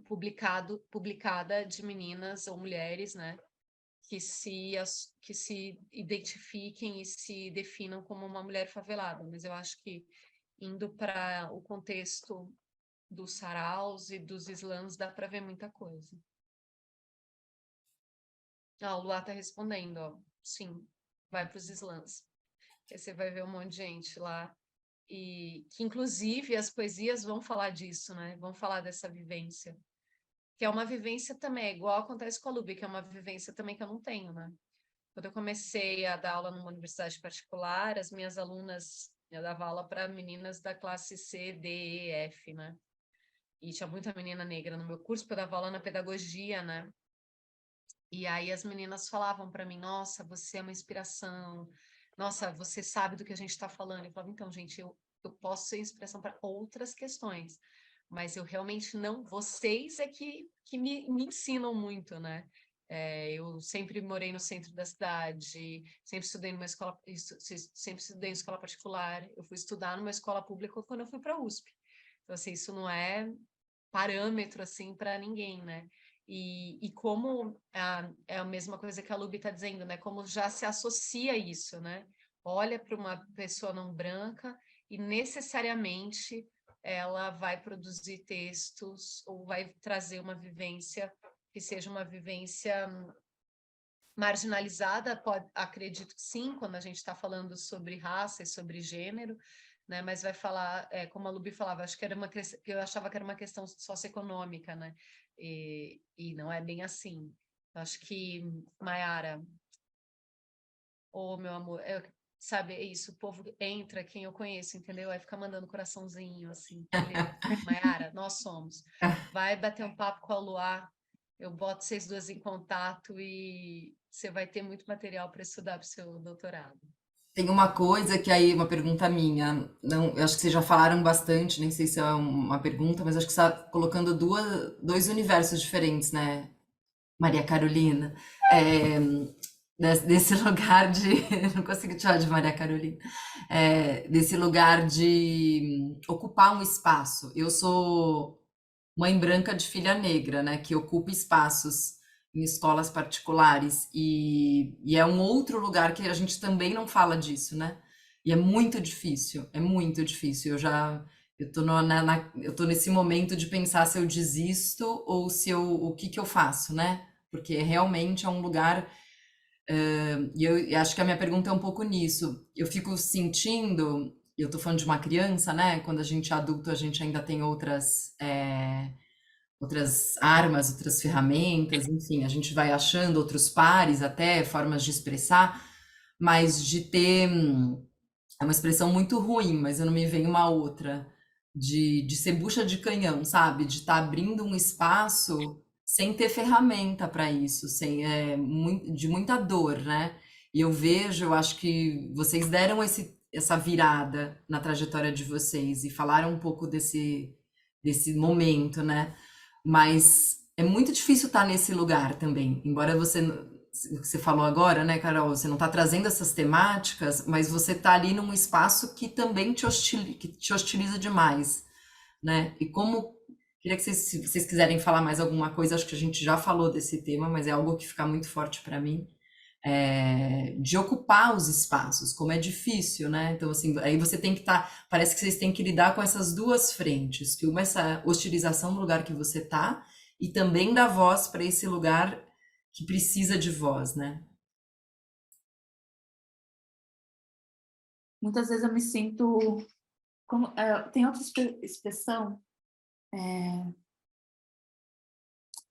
Speaker 4: publicada de meninas ou mulheres, né, que se identifiquem e se definam como uma mulher favelada. Mas eu acho que indo para o contexto dos saraus e dos slams dá para ver muita coisa. O Luá está respondendo, ó. Sim, vai para os slams. Aí você vai ver um monte de gente lá. E que, inclusive, as poesias vão falar disso, né? Vão falar dessa vivência. Que é uma vivência também, igual acontece com a Lubi, que é uma vivência também que eu não tenho, né? Quando eu comecei a dar aula numa universidade particular, as minhas alunas, eu dava aula para meninas da classe C, D, E, F, né? E tinha muita menina negra no meu curso, porque eu dava aula na pedagogia, né? E aí as meninas falavam para mim, nossa, você é uma inspiração, nossa, você sabe do que a gente está falando. Eu falava, então, gente, eu posso ser inspiração para outras questões, mas eu realmente não... Vocês é que me ensinam muito, né? Eu sempre morei no centro da cidade, sempre estudei numa escola, sempre estudei em escola particular. Eu fui estudar numa escola pública quando eu fui para a USP. Então, assim, isso não é parâmetro, assim, para ninguém, né? E como é a mesma coisa que a Luby está dizendo, né? Como já se associa isso, né? Olha para uma pessoa não branca e necessariamente ela vai produzir textos ou vai trazer uma vivência que seja uma vivência marginalizada, acredito que sim, quando a gente está falando sobre raça e sobre gênero, né? Mas vai falar, como a Luby falava, acho que eu achava que era uma questão socioeconômica, né? E não é bem assim. Acho que, Maiara, meu amor, sabe, é isso, o povo entra, quem eu conheço, entendeu? Aí fica mandando coraçãozinho, assim, entendeu? Maiara, nós somos. Vai bater um papo com a Luá, eu boto vocês duas em contato e você vai ter muito material para estudar para o seu doutorado.
Speaker 1: Tem uma coisa que aí, uma pergunta minha, não, eu acho que vocês já falaram bastante, nem sei se é uma pergunta, mas acho que você está colocando dois universos diferentes, né, Maria Carolina? É, desse lugar de. Não consigo te chamar de Maria Carolina. Desse lugar de ocupar um espaço. Eu sou mãe branca de filha negra, né, que ocupa espaços em escolas particulares e é um outro lugar que a gente também não fala disso, né? E é muito difícil, é muito difícil. Eu tô eu tô nesse momento de pensar se eu desisto ou se o que que eu faço, né? Porque realmente é um lugar e eu acho que a minha pergunta é um pouco nisso. Eu fico sentindo, eu tô falando de uma criança, né? Quando a gente é adulto, a gente ainda tem outras armas, outras ferramentas, enfim, a gente vai achando outros pares até, formas de expressar, mas de ter, é uma expressão muito ruim, mas eu não me vem uma outra, de ser bucha de canhão, sabe? De estar abrindo um espaço sem ter ferramenta para isso, de muita dor, né? E eu vejo, eu acho que vocês deram essa virada na trajetória de vocês e falaram um pouco desse momento, né? Mas é muito difícil estar nesse lugar também, embora você falou agora, né, Carol, você não está trazendo essas temáticas, mas você está ali num espaço que também que te hostiliza demais, né? E como queria que vocês, se vocês quiserem falar mais alguma coisa, acho que a gente já falou desse tema, mas é algo que fica muito forte para mim, de ocupar os espaços, como é difícil, né? Então, assim, aí você tem que parece que vocês têm que lidar com essas duas frentes, que uma é essa hostilização no lugar que você está, e também dar voz para esse lugar que precisa de voz, né?
Speaker 3: Muitas vezes eu me sinto como tem outra expressão,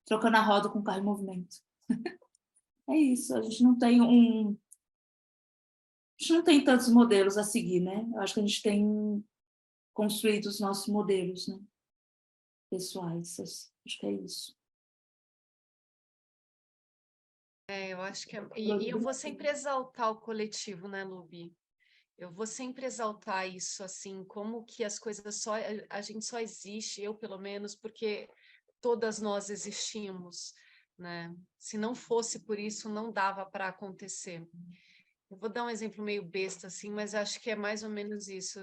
Speaker 3: trocando a roda com o carro em movimento. É isso, a gente não tem tantos modelos a seguir, né? Eu acho que a gente tem construído os nossos modelos, né? Pessoais, acho que é isso.
Speaker 4: Eu acho que e eu vou sempre exaltar o coletivo, né, Luby? Eu vou sempre exaltar isso, assim, como que as coisas a gente só existe, eu pelo menos, porque todas nós existimos, né? Se não fosse por isso, não dava para acontecer. Eu vou dar um exemplo meio besta, assim, mas acho que é mais ou menos isso.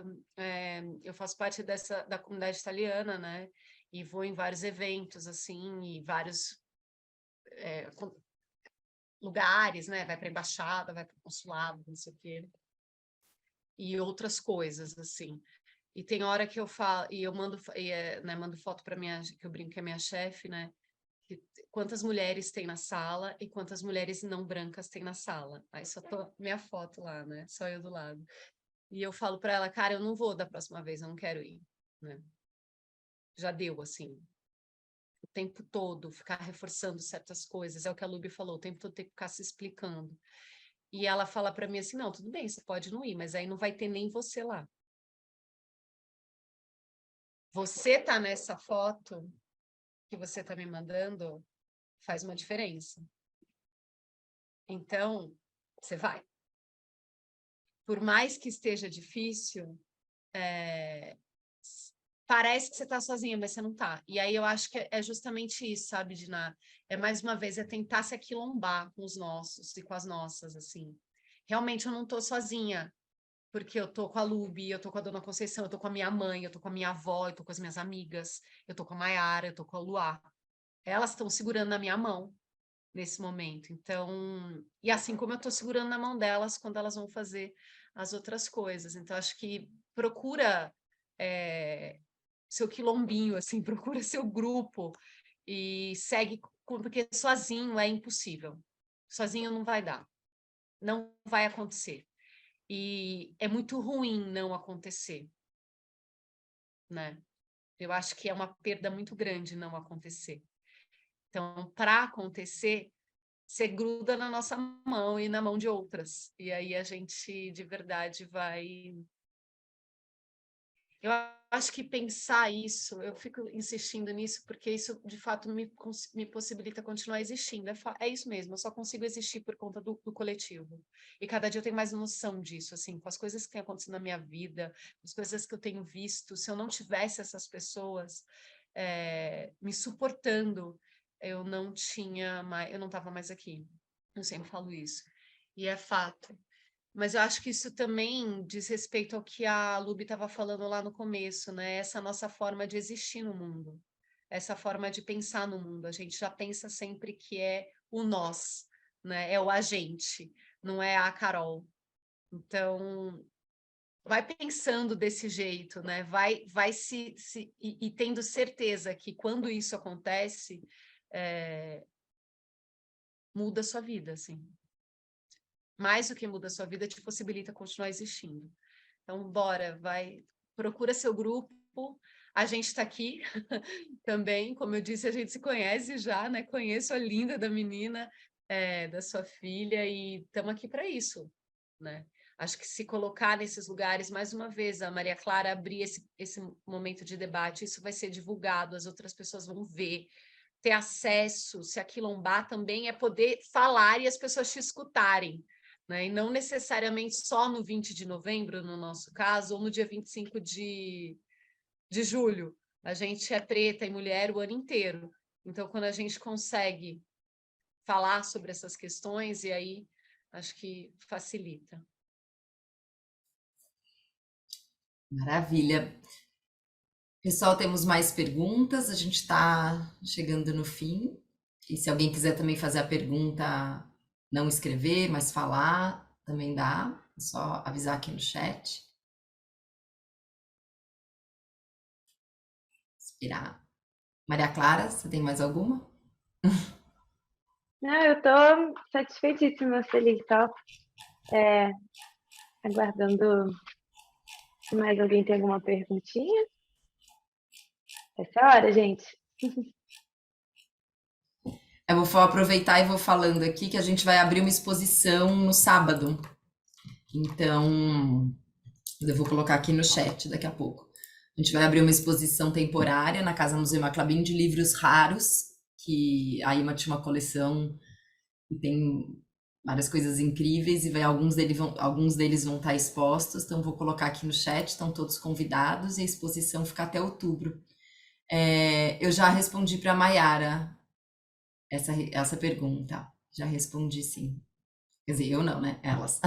Speaker 4: Eu faço parte da comunidade italiana, né? E vou em vários eventos, assim, e vários lugares, né? Vai para a embaixada, vai para o consulado, não sei o quê. E outras coisas, assim. E tem hora que eu falo, e eu mando, né, mando foto para minha, que eu brinco que é minha chefe, né? Quantas mulheres tem na sala e quantas mulheres não brancas tem na sala. Aí só tô minha foto lá, né? Só eu do lado. E eu falo para ela, cara, eu não vou da próxima vez, eu não quero ir, né? Já deu, assim. O tempo todo ficar reforçando certas coisas, é o que a Luby falou, o tempo todo tem que ficar se explicando. E ela fala para mim assim, não, tudo bem, você pode não ir, mas aí não vai ter nem você lá. Você tá nessa foto que você tá me mandando, faz uma diferença. Então, você vai. Por mais que esteja difícil, parece que você está sozinha, mas você não está. E aí eu acho que é justamente isso, sabe, Diná? É mais uma vez, é tentar se aquilombar com os nossos e com as nossas, assim. Realmente eu não estou sozinha, porque eu tô com a Lubi, eu tô com a Dona Conceição, eu tô com a minha mãe, eu tô com a minha avó, eu tô com as minhas amigas, eu tô com a Maiara, eu tô com a Luá. Elas estão segurando na minha mão nesse momento. Então, e assim como eu tô segurando na mão delas quando elas vão fazer as outras coisas. Então, acho que procura seu quilombinho, assim, procura seu grupo e segue, porque sozinho é impossível. Sozinho não vai dar, não vai acontecer. E é muito ruim não acontecer, né? Eu acho que é uma perda muito grande não acontecer. Então, para acontecer, você gruda na nossa mão e na mão de outras. E aí a gente, de verdade, vai. Eu acho que pensar isso, eu fico insistindo nisso, porque isso, de fato, me possibilita continuar existindo. É isso mesmo, eu só consigo existir por conta do coletivo. E cada dia eu tenho mais noção disso, assim, com as coisas que têm acontecido na minha vida, as coisas que eu tenho visto. Se eu não tivesse essas pessoas me suportando, eu não tinha mais, eu não estava mais aqui. Eu sempre falo isso. E é fato. Mas eu acho que isso também diz respeito ao que a Luby estava falando lá no começo, né? Essa nossa forma de existir no mundo, essa forma de pensar no mundo. A gente já pensa sempre que é o nós, né? É o a gente, não é a Carol. Então, vai pensando desse jeito, né? Vai e tendo certeza que quando isso acontece, muda a sua vida, assim. Mais do que muda a sua vida, te possibilita continuar existindo. Então, bora, vai, procura seu grupo. A gente está aqui também, como eu disse, a gente se conhece já, né? Conheço a linda da menina, da sua filha, e estamos aqui para isso, né? Acho que se colocar nesses lugares, mais uma vez, a Maria Clara abrir esse momento de debate, isso vai ser divulgado, as outras pessoas vão ver, ter acesso, se aquilombar também é poder falar e as pessoas te escutarem, né? E não necessariamente só no 20 de novembro, no nosso caso, ou no dia 25 de julho. A gente é preta e mulher o ano inteiro. Então, quando a gente consegue falar sobre essas questões, e aí acho que facilita.
Speaker 1: Maravilha. Pessoal, temos mais perguntas, a gente está chegando no fim. E se alguém quiser também fazer a pergunta, não escrever, mas falar, também dá. É só avisar aqui no chat. Inspirar. Maria Clara, você tem mais alguma?
Speaker 2: Não, eu estou satisfeitíssima, feliz, só aguardando se mais alguém tem alguma perguntinha. Essa é a hora, gente.
Speaker 1: Eu vou aproveitar e vou falando aqui que a gente vai abrir uma exposição no sábado. Então, eu vou colocar aqui no chat daqui a pouco. A gente vai abrir uma exposição temporária na Casa Museu Maclabim de livros raros, que a Ima tinha uma coleção e tem várias coisas incríveis, e alguns deles vão estar expostos, então vou colocar aqui no chat, estão todos convidados, e a exposição fica até outubro. Eu já respondi para a Maiara essa pergunta, já respondi sim. Quer dizer, eu não, né? Elas.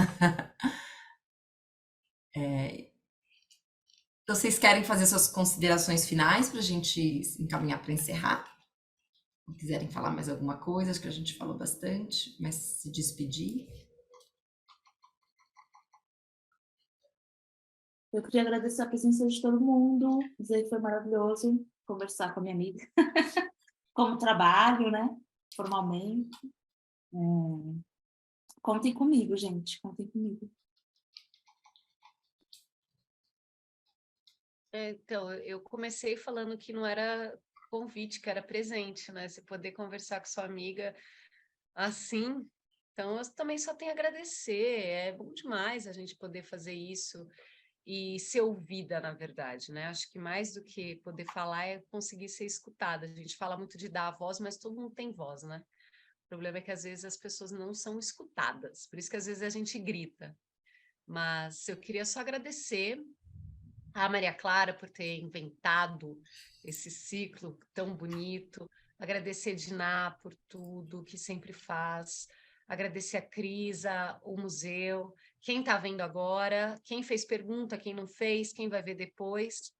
Speaker 1: Então, vocês querem fazer suas considerações finais para a gente encaminhar para encerrar? Se quiserem falar mais alguma coisa, acho que a gente falou bastante, mas se despedir.
Speaker 3: Eu queria agradecer a presença de todo mundo, dizer que foi maravilhoso conversar com a minha amiga, como trabalho, né, formalmente. Contem comigo, gente, contem comigo.
Speaker 4: Então, eu comecei falando que não era convite, que era presente, né? Você poder conversar com sua amiga assim. Então, eu também só tenho a agradecer. É bom demais a gente poder fazer isso e ser ouvida, na verdade, né? Acho que mais do que poder falar é conseguir ser escutada. A gente fala muito de dar a voz, mas todo mundo tem voz, né? O problema é que às vezes as pessoas não são escutadas. Por isso que às vezes a gente grita. Mas eu queria só agradecer a Maria Clara por ter inventado esse ciclo tão bonito, agradecer a Diná por tudo que sempre faz, agradecer a Crisa, o museu, quem está vendo agora, quem fez pergunta, quem não fez, quem vai ver depois.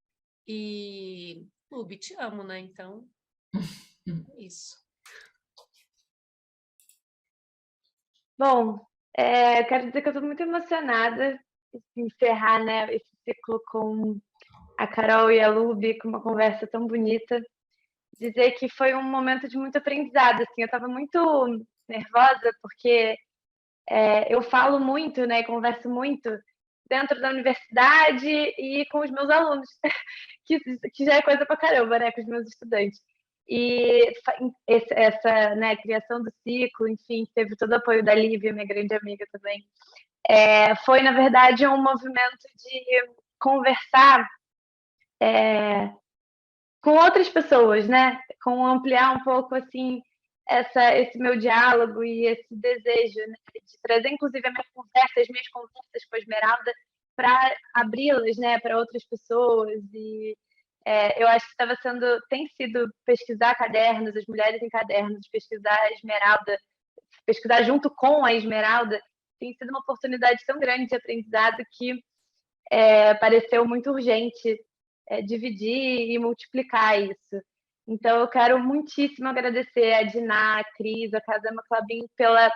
Speaker 4: E, Lubi, te amo, né? Então, é isso.
Speaker 2: Bom, quero dizer que eu estou muito emocionada de encerrar, né, esse ciclo com a Carol e a Lubi, com uma conversa tão bonita. Dizer que foi um momento de muito aprendizado, assim, eu estava muito nervosa porque eu falo muito, né, converso muito dentro da universidade e com os meus alunos, que já é coisa pra caramba, né, com os meus estudantes. E essa, né, criação do ciclo, enfim, teve todo o apoio da Lívia, minha grande amiga também. Foi, na verdade, um movimento de conversar com outras pessoas, né? Com ampliar um pouco assim esse meu diálogo e esse desejo, né? De trazer inclusive as minhas conversas com a Esmeralda para abri-las, né, para outras pessoas e eu acho que tem sido pesquisar cadernos, as mulheres em cadernos, pesquisar a Esmeralda, pesquisar junto com a Esmeralda, tem sido uma oportunidade tão grande de aprendizado que pareceu muito urgente dividir e multiplicar isso. Então, eu quero muitíssimo agradecer a Diná, a Cris, a Casama Clabin pela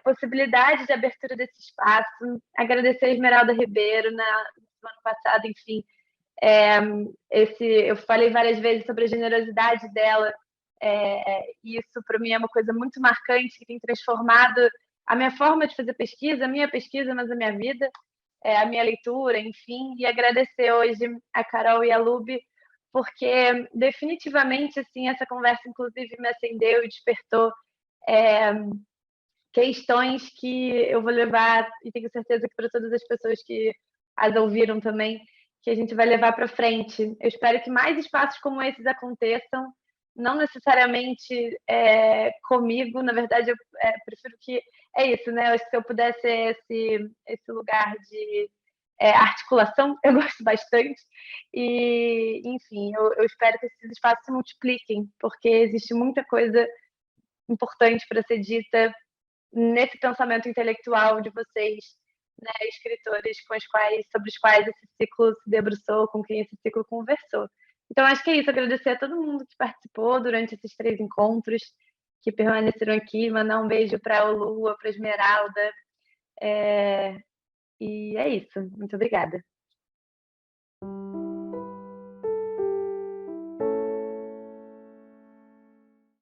Speaker 2: possibilidade de abertura desse espaço, agradecer a Esmeralda Ribeiro no ano passado, enfim. Eu falei várias vezes sobre a generosidade dela, e isso para mim é uma coisa muito marcante, que tem transformado a minha forma de fazer pesquisa, a minha pesquisa, mas a minha vida, a minha leitura, enfim, e agradecer hoje a Carol e a Lubi, porque definitivamente assim essa conversa inclusive me acendeu e despertou questões que eu vou levar, e tenho certeza que para todas as pessoas que as ouviram também, que a gente vai levar para frente. Eu espero que mais espaços como esses aconteçam, não necessariamente comigo, na verdade eu prefiro que isso, né? Eu acho que se eu pudesse esse lugar de articulação, eu gosto bastante. E, enfim, eu espero que esses espaços se multipliquem, porque existe muita coisa importante para ser dita nesse pensamento intelectual de vocês, né, escritores sobre os quais esse ciclo se debruçou, com quem esse ciclo conversou. Então, acho que é isso. Agradecer a todo mundo que participou durante esses 3 encontros, que permaneceram aqui. Mandar um beijo para a Lua, para a Esmeralda. E é isso. Muito obrigada.